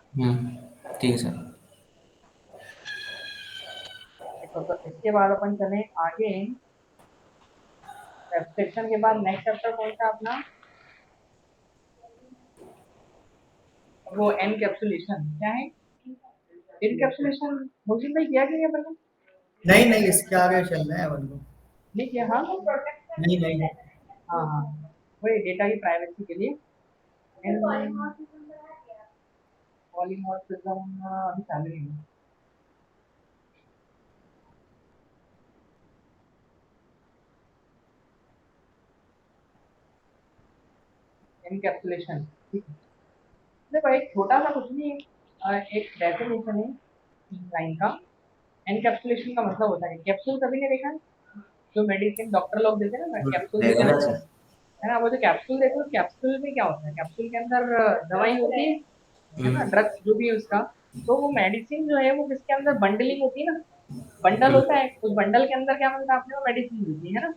ठीक है सर। तो इसके बाद अपन चले आगे, एब्स्ट्रैक्शन के बाद नेक्स्ट चैप्टर कौन सा अपना, वो एनकैप्सुलेशन क्या है, एनकैप्सुलेशन मोजिन भाई किया कि नहीं अपन ने? नहीं नहीं, इसके आगे चलना है अपन को। नहीं किया, हाँ नहीं नहीं। हाँ हाँ, वही डेटा की प्राइवेसी के लिए पॉलीमॉर्फिज्म अभी चालू नहीं है। एनकैप्सुलेशन ठीक है, देखो एक छोटा सा कुछ नहीं है, एक डेफिनेशन है लाइन का। एनकैप्सुलेशन का मतलब होता है, कैप्सूल कभी नहीं देखा है? जो मेडिसिन डॉक्टर लोग देते हैं ना कैप्सूल देते देगा हैं ना वो, सर। है ना, वो जो कैप्सूल देते हैं कैप्सूल में क्या होता है, कैप्सूल के अंदर दवाई होती है ना, ड्रग्स जो भी है उसका, तो वो मेडिसिन जो है वो किसके अंदर बंडलिंग होती है ना, बंडल होता है, उस बंडल के अंदर क्या मिलता है अपने को, मेडिसिन मिलती है ना,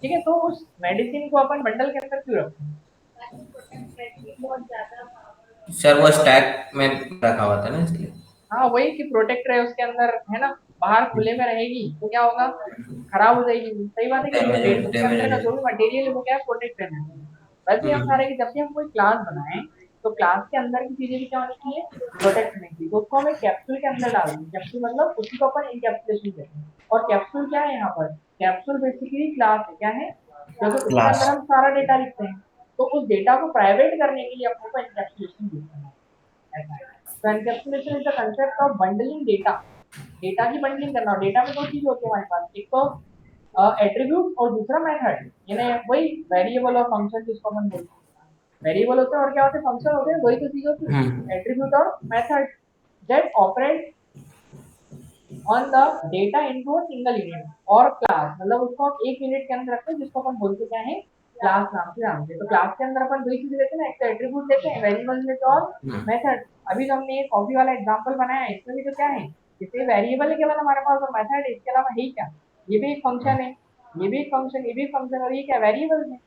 ठीक है, तो उस मेडिसिन को अपन बंडल के अंदर क्यों रखते हैं? सर वो स्टैक में रखा हुआ था ना इसलिए। हाँ वही कि प्रोटेक्ट रहे उसके अंदर, है ना, बाहर खुले में रहेगी तो क्या होगा, खराब हो जाएगी, सही बात है कि उसके अंदर का जो भी मटेरियल है वो क्या है, प्रोटेक्ट रहना चाहिए। वैसे हम सारे की जब भी हम कोई क्लास बनाएं तो क्लास के अंदर की चीजें भी क्या होनी चाहिए, प्रोटेक्ट होनी चाहिए, तो उसको हमें कैप्सूल के अंदर डाल देंगे, कैप्सूल मतलब उसी को अपन इनकैप्सुलेशन कहते हैं। और कैप्सूल क्या है यहाँ पर, कैप्सूल बेसिकली क्लास है, क्या है, क्योंकि उसके क्लास। अंदर हम सारा डेटा लिखते हैं, तो उस डेटा को प्राइवेट करने के लिए अपने को इनकैप्सुलेशन यूज करना है, ऐसा है। तो encapsulation is the concept of bundling data, data की बंडलिंग करना, और डेटा में दो चीज होती है हमारे पास, एक तो एट्रीब्यूट और दूसरा मेथड, यानी वही वेरिएबल और फंक्शन जिसको हम बोलते हैं, वेरिएबल होते हैं और क्या होते हैं, फंक्शन होते हैं, वही तो चीज होती है एट्रीब्यूट और method that operate on the data into a single unit और क्लास, मतलब उसको हम एक यूनिट के अंदर रखते हैं जिसको अपन बोलते क्या है, क्लास नाम से जानते हैं। तो क्लास के अंदर अपन दो ही चीजें लेते हैं ना, एक तो एट्रीब्यूट लेते हैं वेरिएबल लेते हैं और मेथड। अभी जो हमने ये कॉपी वाला एग्जांपल बनाया है इसमें भी तो क्या है, जैसे वेरिएबल है केवल हमारे पास और मेथड है, इसके अलावा है ही क्या, ये भी एक फंक्शन है, ये भी एक फंक्शन, ये भी एक फंक्शन, और ये क्या वेरिएबल है,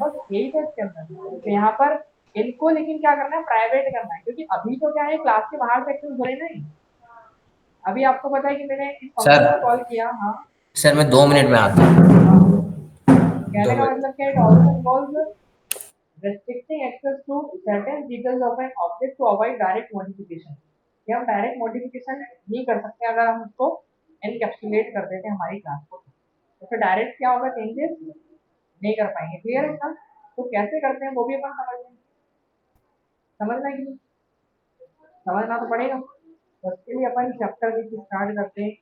बस यही तो इसके अंदर। तो यहाँ पर इनको लेकिन क्या करना है, प्राइवेट करना है, क्योंकि अभी तो क्या है क्लास के बाहर से एक्सेस हो रहे नहीं। अभी आपको पता है कि मैंने इस सर फंक्शन को कॉल किया, हाँ सर मैं 2 मिनट में आता हूँ। हाँ, दो कहने का मिनट मतलब क्या है, it also involves restricting access to certain details of an object to avoid direct modification। ये हम डायरेक्ट मॉडिफिकेशन नहीं कर सकते अगर हम उसको एनकैप्सुलेट कर देते हैं हमारी क्लास को, तो फिर डायरेक्ट क्या होगा, चेंजेस नहीं कर पाएंगे, क्लियर है ना। तो कैसे करते हैं वो भी अपन समझ लेंगे, समझना है कि नहीं? समझना तो पड़ेगा, तो उसके लिए अपन चैप्टर की स्टार्ट करते हैं।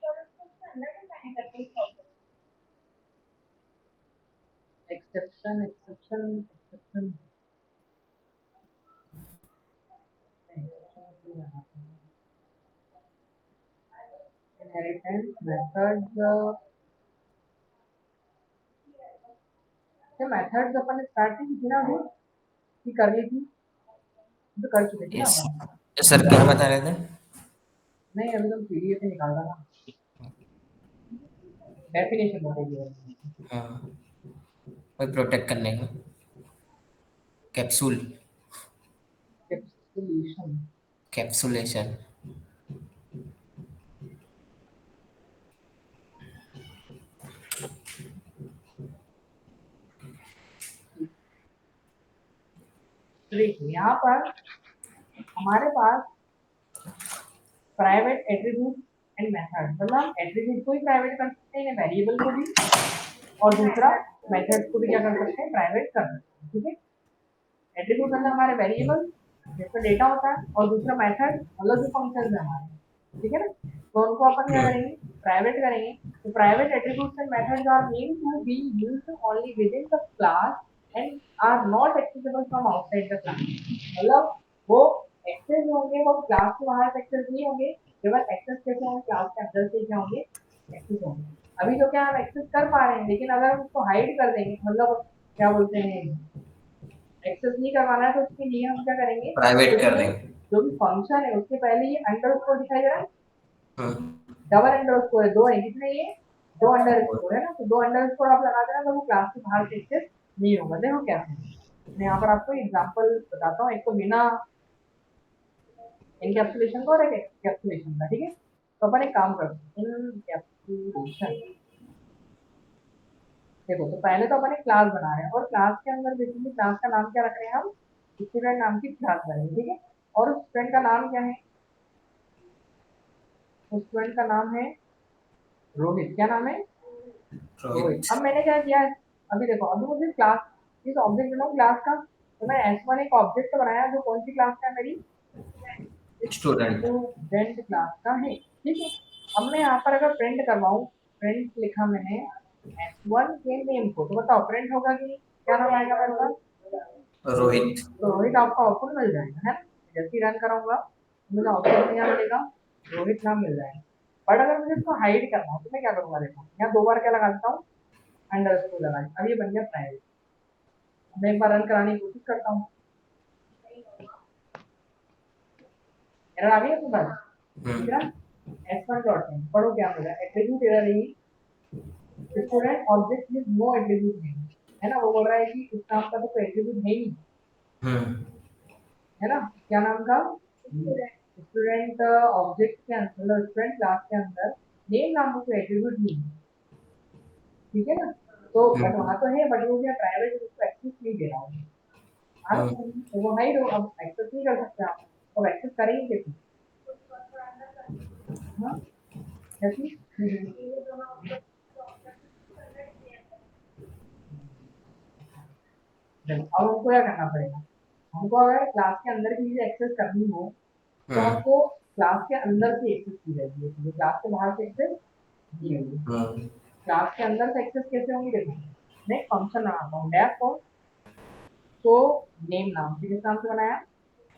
Exception exception exception, inheritance methods, ये मेथड्स अपन स्टार्टिंग की थी ना अभी, की कर ली थी, तो कर चुके थे ना यस अपन। सर, क्या बता रहे थे? नहीं अभी तो पीडीएफ से निकाल रहा ना, डेफिनेशन बताइए। हाँ, कोई प्रोटेक्ट करने का कैप्सूल। Capsulation capsulation. देखिए यहाँ पर हमारे पास प्राइवेट एट्रीब्यूट एंड मेथड, मतलब हम एट्रीब्यूट को ही प्राइवेट कर सकते हैं, वेरिएबल को भी, और दूसरा मेथड को भी क्या कर सकते हैं, प्राइवेट कर सकते हैं। ठीक है, एट्रीब्यूट मतलब हमारे वेरिएबल जिसमें डेटा होता है, और दूसरा मेथड मतलब जो फंक्शन है हमारे, ठीक है ना, तो उनको अपन क्या करेंगे, प्राइवेट करेंगे। तो private attributes and methods are meant to be used only with in the class and are not accessible from outside the class. मतलब वो एक्सेस होंगे, वो क्लास के बाहर से एक्सेस नहीं होंगे, केवल एक्सेस कैसे होंगे, क्लास के अंदर से क्या होंगे, एक्सेस होंगे। अभी तो क्या हम एक्सेस कर पा रहे हैं, लेकिन अगर हम उसको हाइड कर देंगे, मतलब क्या बोलते हैं, एक्सेस नहीं करवाना है, तो उसके लिए हम क्या करेंगे, प्राइवेट कर उसमें देंगे। जो भी फंक्शन है उसके पहले ये अंडरस्कोर दिखाई दे रहा है, हम्म। डबल अंडरस्कोर है, दो है, कितने ये, दो अंडरस्कोर है ना, तो दो अंडरस्कोर आप लगा देना, तो वो क्लास के बाहर से एक्सेस नहीं होगा। देखो क्या है, मैं यहाँ पर आपको एग्जांपल बताता हूँ, एक तो बिना इनकैप्सुलेशन का और एक एनकैप्सुलेशन का। ठीक है, तो अपन एक काम करते हैं, इनकैप्सुलेशन। देखो, तो पहले तो अपन एक क्लास बना रहे हैं, और क्लास के अंदर बेसिकली क्लास का नाम क्या रख रहे हैं हम, स्टूडेंट नाम की क्लास बनेगी। ठीक है, और उस स्टूडेंट का नाम क्या है, उस स्टूडेंट का नाम है रोहित। क्या नाम है, रोहित। रोहित। अब मैंने क्या किया है, अभी देखो, अभी मुझे क्लास, इस ऑब्जेक्ट बनाऊं क्लास का, तो मैं S1 एक ऑब्जेक्ट बनाया जो कौन सी क्लास का है, मेरी स्टूडेंट। स्टूडेंट क्लास का है। ठीक है, अब मैं यहाँ पर अगर प्रिंट करवाऊँ, प्रिंट लिखा मैंने S1 के नेम को, तो बताओ प्रिंट होगा कि नहीं? क्या नाम आएगा मेरे पास, रोहित। तो रोहित आपका आउटपुट मिल जाएगा, है ना। जैसे ही रन कराऊंगा मुझे आउटपुट में क्या मिलेगा, रोहित नाम मिल जाएगा। बट अगर मुझे इसको हाइड करना हो तो मैं क्या करूंगा, देखो यहाँ दो बार क्या लगा देता हूँ, अंडरस्कोर लगा, अब ये बन गया प्राइवेट। मैं एक बार रन कराने की कोशिश करता हूँ, एरर आ गई तुम्हारे पास, ठीक है। S1 डॉट नेम पढ़ो क्या मिला, एट्रीब्यूट एरर ही, student object with no attribute name, है ना, वो बोल रहा है कि इस नाम का तो कोई एट्रीब्यूट है ही नहीं, हम्म। है ना। क्या नाम का, स्टूडेंट ऑब्जेक्ट के अंदर, मतलब स्टूडेंट क्लास के अंदर नेम नाम का कोई एट्रीब्यूट नहीं है, ठीक है ना। तो बट वहाँ तो है, बट वो क्या प्राइवेट, उसको एक्सेस नहीं दे रहा हूँ, हाँ, तो वो हाइड हो, अब एक्सेस नहीं कर सकते आप, अब एक्सेस करेंगे कैसे, हाँ, कैसे, अब हमको क्या करना पड़ेगा, हमको अगर क्लास के अंदर की चीजें एक्सेस करनी हो, तो हमको क्लास के अंदर से एक्सेस की जाएगी, इसलिए क्लास के बाहर से एक्सेस नहीं होगी। क्लास के अंदर से एक्सेस कैसे होंगी, देखो मैं एक फंक्शन बनाता हूँ, डेफ को, तो नेम नाम से, किस नाम से बनाया,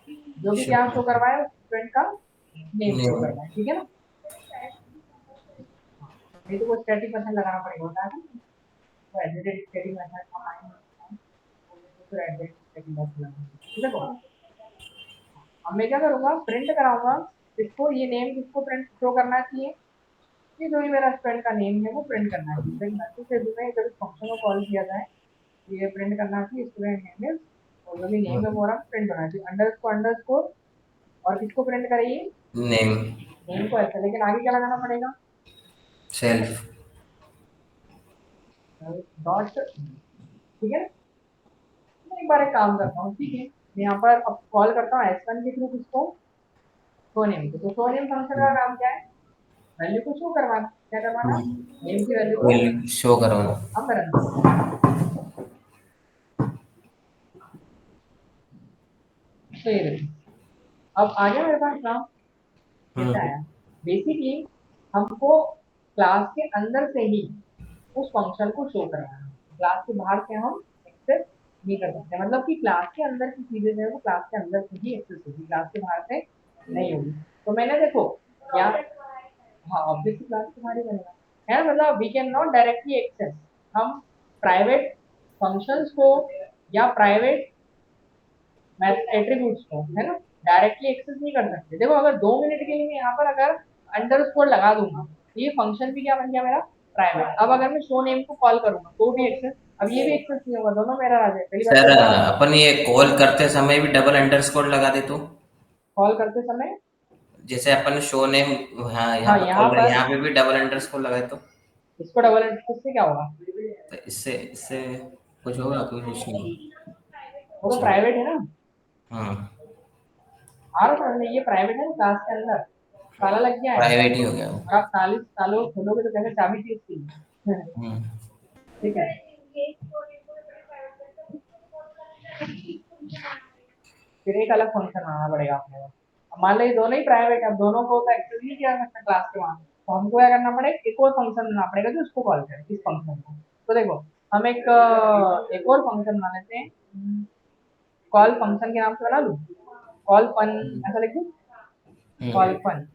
जो भी क्या शो करवाए उस स्टूडेंट का नेम शो करवाए, ठीक है ना। नहीं तो वो स्टैटिक मेथड लगाना पड़ेगा, होता है ना, तो एडिटेड स्टैटिक मेथड का फिर एडिटेड स्टैटिक मेथड लगाना, ठीक है। तो अब मैं क्या करूंगा, प्रिंट कराऊंगा इसको, ये नेम किसको प्रिंट शो करना चाहिए, ये जो भी मेरा स्टूडेंट का नेम है वो प्रिंट करना चाहिए। फिर मैसेज से दूंगा जब इस फंक्शन को कॉल किया जाए, ये प्रिंट करना चाहिए स्टूडेंट नेम इज, और जो भी नेम है वो हमारा प्रिंट होना चाहिए, अंडरस्कोर, और किसको प्रिंट करेंगे, नेम। नेम को ऐसा, लेकिन आगे क्या लगाना पड़ेगा, सेल्फ। डॉट, ठीक है। मैं एक बार एक काम करता हूँ, ठीक है, मैं यहाँ पर अब कॉल करता हूँ S1 के थ्रू किसको, सोनेम को। तो सोनेम फंक्शन का काम क्या है, वैल्यू को शो करवाना, क्या करवाना, नेम की वैल्यू को, शो करवाना। अब मैं रन करता हूँ, तो ये देखो अब आ गया मेरे पास नाम, कैसे आया, बेसिकली हमको क्लास के अंदर से ही उस फंक्शन को शो करना है, क्लास के बाहर से हम एक्सेस नहीं कर सकते, मतलब कि क्लास के अंदर की चीजें जो है वो क्लास के अंदर से ही एक्सेस होगी, क्लास के बाहर से नहीं होगी। तो मैंने देखो यहाँ, हाँ ऑब्जेक्ट क्लास के बाहर ही बनेगा, है ना, मतलब we can not directly access, हम प्राइवेट फंक्शंस को या प्राइवेट एट्रीब्यूट्स को, है ना, डायरेक्टली एक्सेस नहीं कर सकते। देखो अगर 2 मिनट के लिए मैं यहाँ पर अगर अंडरस्कोर लगा दूंगा, तो ये फंक्शन भी क्या बन गया मेरा, प्राइवेट। अब अगर मैं शो नेम को कॉल करूंगा तो भी एक्सेस, अब ये भी एक्सेस नहीं होगा, दोनों मेरा आ जाए, पहली बात सर तो क्या होगा, अपन ये कॉल करते समय भी डबल अंडरस्कोर लगा दे तो कॉल करते समय जैसे अपन शो नेम, हाँ यहाँ हाँ पे यहाँ खोल रहे हैं, पर यहाँ पे भी डबल अंडरस्कोर लगाए तो इसको डबल एंटर से क्या होगा? इससे इससे कुछ होगा, कुछ नहीं होगा। वो तो अच्छा। प्राइवेट है ना। हाँ, आ रहा समझ में, ये प्राइवेट है क्लास के अंदर, ताला लग गया है। प्राइवेट ही हो गया वो। और आप तालों खोलोगे तो कैसे चाबी थी उसकी? हम्म। ठीक है। फिर एक अलग फंक्शन आना पड़ेगा अपने को। अब मान लो ये दोनों ही प्राइवेट है, अब दोनों को तो एक्सेस नहीं किया जा सकता क्लास के वहां, तो हमको क्या करना पड़ेगा, एक और फंक्शन बनाना पड़ेगा जो उसको कॉल करे, इस फंक्शन को। तो देखो हम एक और फंक्शन बना लेते हैं, कॉल फंक्शन के नाम से बना लूं, कॉल फन, ऐसा लिख दूं, कॉल हम्म। फन।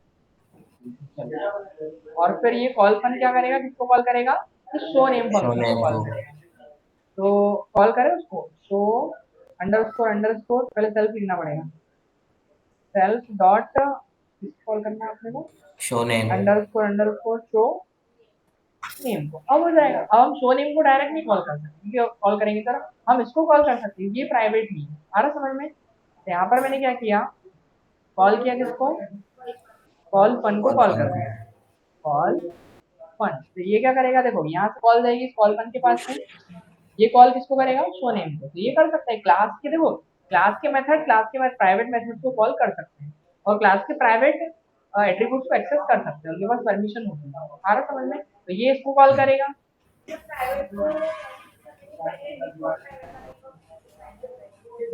और फिर ये कॉल फन क्या करेगा, किसको कॉल करेगा, तो शो नेम शो फंक्शन को नेम कॉल को। करेगा। तो कॉल करे उसको शो अंडरस्कोर, पहले सेल्फ लिखना पड़ेगा, सेल्फ डॉट किसको कॉल करना है अपने को, show name. Underscore show name को। अब हो जाएगा। अब हम शो नेम को डायरेक्ट नहीं कॉल कर सकते, क्योंकि कॉल करेंगे तो हम इसको कॉल कर सकते हैं, ये प्राइवेट नहीं है। आ रहा समझ में? तो यहाँ पर मैंने क्या किया, कॉल किया किसको, कॉल फन को कॉल कॉल फन कर को। दिया, कॉल फन। तो ये क्या करेगा, देखो यहाँ से कॉल जाएगी कॉल फन के पास में, ये कॉल किसको करेगा, शो नेम को। तो ये कर सकते हैं क्लास के, देखो क्लास के मेथड प्राइवेट मेथड को कॉल कर सकते हैं, और क्लास के प्राइवेट एट्रीब्यूट्स को एक्सेस कर सकते हैं, उनके पास परमिशन होती है। आ रहा समझ में? तो ये इसको कॉल करेगा,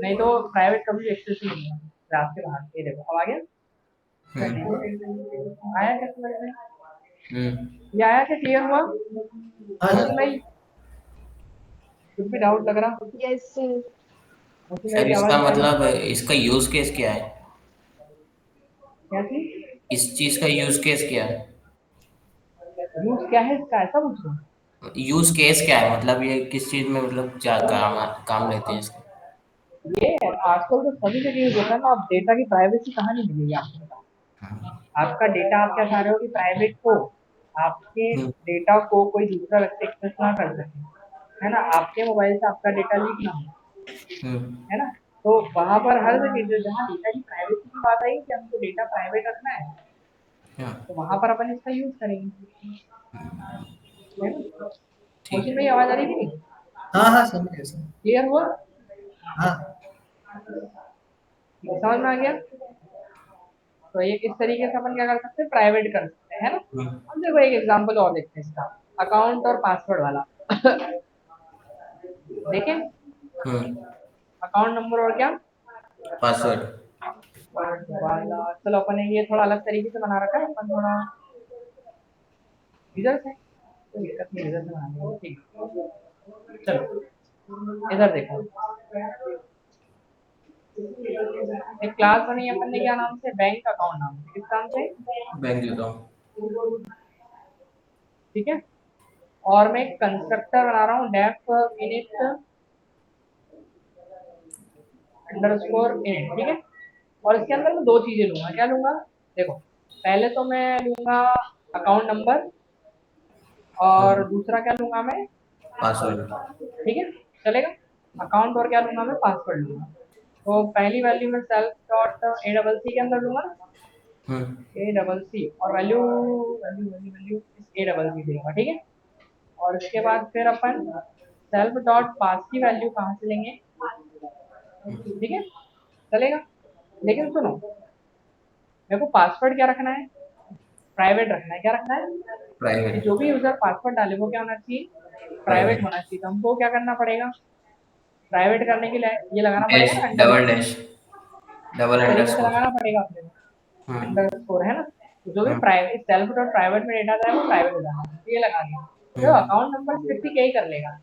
नहीं तो प्राइवेट कभी एक्सेस नहीं होगा क्लास के बाहर। ये देखो अब आ गया, हम्म। आया क्या समझ में? हम्म। ये आया क्या, क्लियर हुआ? हाँ मोहसिन सर। भाई कुछ भी डाउट लग रहा? Yes sir. मोहसिन भाई सर की आवाज इसका नहीं आ रही? मतलब इसका यूज केस क्या है? क्या थी? इस चीज का यूज केस क्या है? यूज क्या है इसका, ऐसा पूछ रहा हूँ। यूज केस क्या है, मतलब ये किस चीज में, मतलब क्या काम काम लेते हैं इसके? ये आजकल तो सभी जगह यूज होता है ना। अब डेटा की प्राइवेसी कहाँ नहीं मिलेगी आपको? आपका डेटा आप क्या चाह रहे हो कि प्राइवेट हो, आपके हम्म। डेटा को कोई दूसरा व्यक्ति एक्सेस ना कर सके, है ना, आपके मोबाइल से आपका डेटा लीक ना हो, हम्म। है ना। तो वहां पर हर जगह जहाँ डेटा की प्राइवेसी की बात आई कि हमको डेटा प्राइवेट रखना है, हाँ, तो वहां पर अपन इसका यूज करेंगे, है ना। ठीक मोहसिन है। भाई आवाज आ रही थी? हाँ हाँ समझ गए सर। क्लियर हुआ? हाँ समझ में आ गया? तो ये इस तरीके से अपन क्या कर सकते हैं, प्राइवेट कर सकते हैं, है ना। हम्म। अब देखो एक एग्जांपल और देखते हैं इसका, अकाउंट और पासवर्ड वाला। देखें, हम्म। अकाउंट नंबर और क्या, पासवर्ड। वाला। चलो अपन ने ये थोड़ा अलग तरीके से बना रखा है, अपन थोड़ा इधर से, कोई दिक्कत नहीं, इधर से बना लेंगे, ठीक है। चलो इधर देखो, एक क्लास बनी है अपन ने, क्या नाम से, बैंक अकाउंट नाम से, किस नाम से, बैंक अकाउंट। ठीक है। और मैं एक कंस्ट्रक्टर बना रहा हूँ, डेफ इनिट अंडरस्कोर इनिट, ठीक है। और इसके अंदर मैं दो चीजें लूंगा, क्या लूंगा, देखो पहले तो मैं लूंगा अकाउंट नंबर, और दूसरा क्या लूंगा मैं, पासवर्ड। ठीक है, चलेगा। अकाउंट और क्या लूंगा मैं, पासवर्ड लूंगा। तो पहली वैल्यू मैं self dot A double C के अंदर लूंगा, हम्म। ए डबल सी, और value value value value A double C दूंगा, ठीक है। और इसके बाद फिर अपन सेल्फ डॉट पास की वैल्यू कहाँ से लेंगे, ठीक है, चलेगा। लेकिन सुनो, मेरे को पासवर्ड क्या रखना है, प्राइवेट रखना है। क्या रखना है कि प्राइवेट। जो भी यूजर पासवर्ड डाले वो क्या होना चाहिए, प्राइवेट प्राइवेट। होना चाहिए। तो हमको क्या करना पड़ेगा, प्राइवेट करने के लिए ये लगाना डैश, पड़ेगा ना डबल अंडरस्कोर, डैश, डबल इस तरीके से अंडरस्कोर। लगाना पड़ेगा अपने को, हम्म। अंडरस्कोर, है ना। तो जो भी हम्म। प्राइवेट सेल्फ डॉट प्राइवेट में डेटा था वो प्राइवेट हो जाना, तो ये लगा दिया। तो हम्म। अकाउंट नंबर सिर्फ ही यही कर लेगा,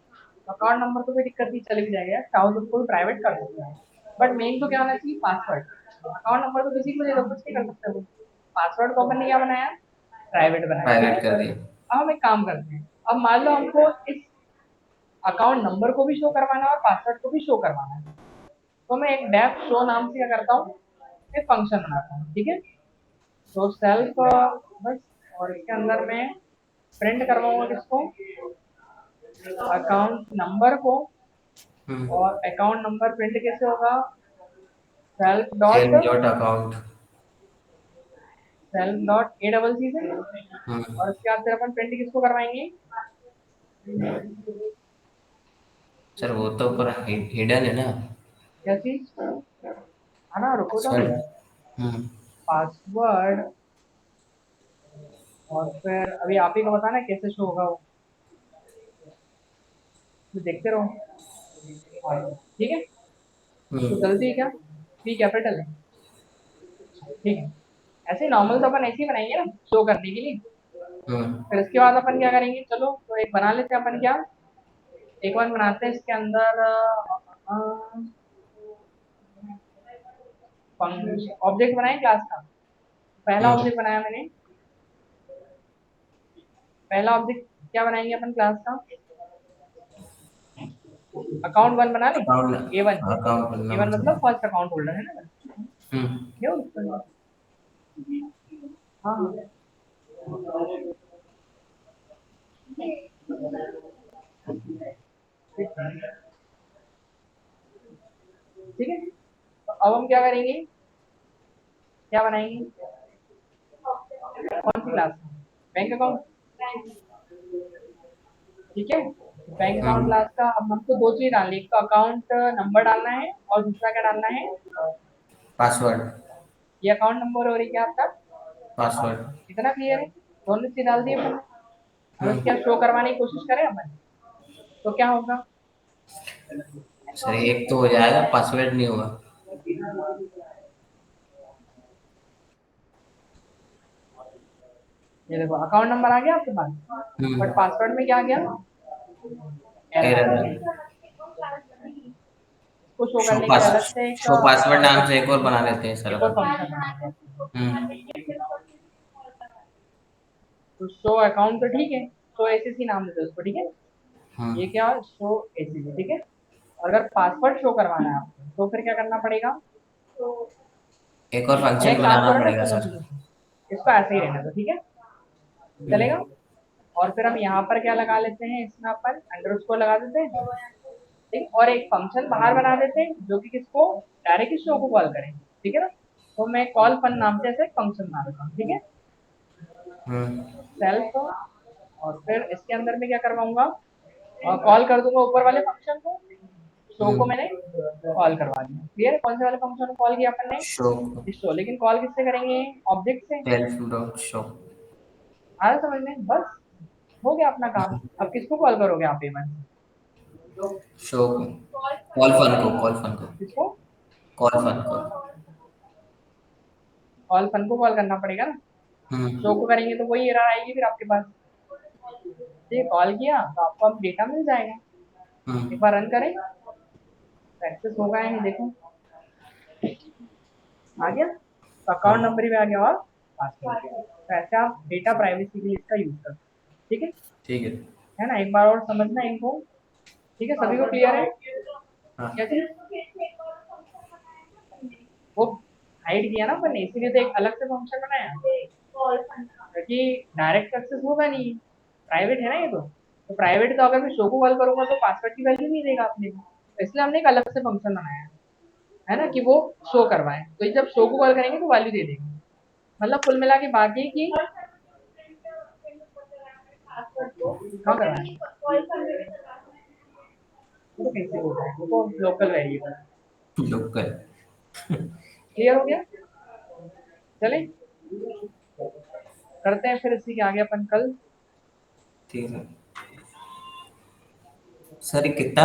अकाउंट नंबर तो कोई दिक्कत नहीं, चल भी जाएगा, चाहो तो उसको भी प्राइवेट कर सकते हैं। बट मेन तो क्या होना चाहिए, पासवर्ड। अकाउंट नंबर तो किसी को दे दो, कुछ नहीं कर सकते वो। पासवर्ड को अपन ने क्या बनाया, प्राइवेट बनाया, ठीक प्राइवेट है। कर दिया। अब हम एक काम करते हैं, अब मान लो हमको इस अकाउंट नंबर को भी शो करवाना है और पासवर्ड को भी शो करवाना है, तो मैं एक डेफ शो नाम से क्या करता हूँ, एक फंक्शन बनाता हूँ, ठीक है। तो सेल्फ बस, और इसके अंदर मैं प्रिंट करवाऊंगा किसको, अकाउंट नंबर को। हम्म। और अकाउंट नंबर प्रिंट कैसे होगा, self dot self dot account. Self dot A double C से, और उसके बाद फिर अपन प्रिंट किसको करवाएंगे? सर वो तो ऊपर हिडन है ना क्या चीज है ना, रुको तो, पासवर्ड। पासवर्ड, और फिर अभी आप ही को बताना कैसे शो होगा वो, तो देखते रहो। हाँ, ठीक है, तो गलती क्या, पी कैपिटल है, ठीक है। ऐसे नॉर्मल तो अपन ऐसे ही बनाएंगे ना शो करने के लिए। फिर इसके बाद अपन क्या करेंगे, चलो तो एक बना लेते हैं अपन, क्या एक बार बनाते हैं इसके अंदर ऑब्जेक्ट बनाए क्लास का। पहला ऑब्जेक्ट बनाया मैंने, पहला ऑब्जेक्ट क्या बनाएंगे अपन क्लास का, अकाउंट वन बना लें, अकाउंट A1, अकाउंट A1 नाम मतलब फर्स्ट अकाउंट होल्डर है ना। हम्म क्यों हाँ ठीक है, तो अब हम क्या करेंगे, क्या बनाएंगे, कौन सी क्लास, बैंक अकाउंट, ठीक है। बैंक अकाउंट क्लास का अब हमको दो चीज डालनी है, एक तो अकाउंट नंबर डालना है और दूसरा क्या डालना है, पासवर्ड ये अकाउंट नंबर और ये क्या आपका पासवर्ड कितना क्लियर है, दोनों चीज डाल दिए अपन। अब क्या शो करवाने की कोशिश करें अपन, तो क्या होगा, सर एक तो हो जाएगा, पासवर्ड नहीं होगा। ये देखो अकाउंट नंबर आ गया आपके पास, बट पासवर्ड में क्या आ गया, एरर आ एरर गया। इसको शो करने के लिए अलग से एक शो पासवर्ड नाम से एक और बना लेते हैं सर एक और अपन। फंक्शन बनाते हैं। हम्म तो शो अकाउंट तो ठीक है, शो एसीसी नाम देते हैं उसको, ठीक है। ये हम्म क्या, शो एसीसी, ठीक है। और अगर पासवर्ड शो करवाना है आपको तो फिर क्या करना पड़ेगा, एक और फंक्शन एक काम बनाना करो ना, पड़ेगा सुनो सर। सुनो सुनो, इसको ऐसे ही रहने दो, ठीक है, चलेगा। और फिर हम यहाँ पर क्या लगा लेते हैं, इसमें अपन अंडरस्कोर लगा देते हैं, ठीक, और एक फंक्शन बाहर बना देते हैं जो कि किसको, डायरेक्ट शो को कॉल करें, ठीक है ना। तो मैं कॉल फन नाम से ऐसे फंक्शन बना देता हूँ, ठीक है, हम्म सेल्फ, और फिर इसके अंदर में क्या करवाऊंगा, और कॉल कर दूंगा ऊपर वाले फंक्शन को, शो को मैंने कॉल करवा दिया, क्लियर, कौन से वाले फंक्शन को कॉल किया अपन ने, शो इस शो, लेकिन कॉल किससे करेंगे, ऑब्जेक्ट से, सेल्फ डॉट शो आ रहा समझ में, बस हो गया अपना काम। अब किसको कॉल करोगे आप पेमेंट, शो कॉल फन को किसको, कॉल फन को कॉल फन को कॉल करना पड़ेगा ना, शो को करेंगे तो वही एरर आएगी फिर आपके पास, ठीक, कॉल किया तो आपको अब डेटा मिल जाएगा। एक बार रन करें, एक्सेस होगा या नहीं देखो, आ गया, तो अकाउंट नंबर भी आ गया और पासवर्ड भी आ गया। तो ऐसे आप डेटा प्राइवेसी के लिए इसका यूज कर सकते, ठीक ठीक है। है ना, एक बार और समझना इनको, ठीक है, सभी को क्लियर है, हाँ क्या चीज, वो हाइड किया ना अपन ने, इसीलिए तो एक अलग से फंक्शन बनाया, क्योंकि डायरेक्ट एक्सेस होगा नहीं, प्राइवेट है ना ये तो प्राइवेट, तो अगर मैं शो को कॉल करूंगा तो पासवर्ड की वैल्यू नहीं देगा अपने को, तो इसलिए हमने एक अलग से फंक्शन बनाया है ना, कि वो शो करवाए, तो ये जब शो को कॉल करेंगे तो वैल्यू दे देगा, मतलब कुल मिला के बाकी की हाँ करवाए, तो कैसे होता है वो लोकल वेरिएबल, लोकल क्लियर हो गया, चले करते हैं फिर इसी के आगे अपन कल। ठीक है सर, ये कितना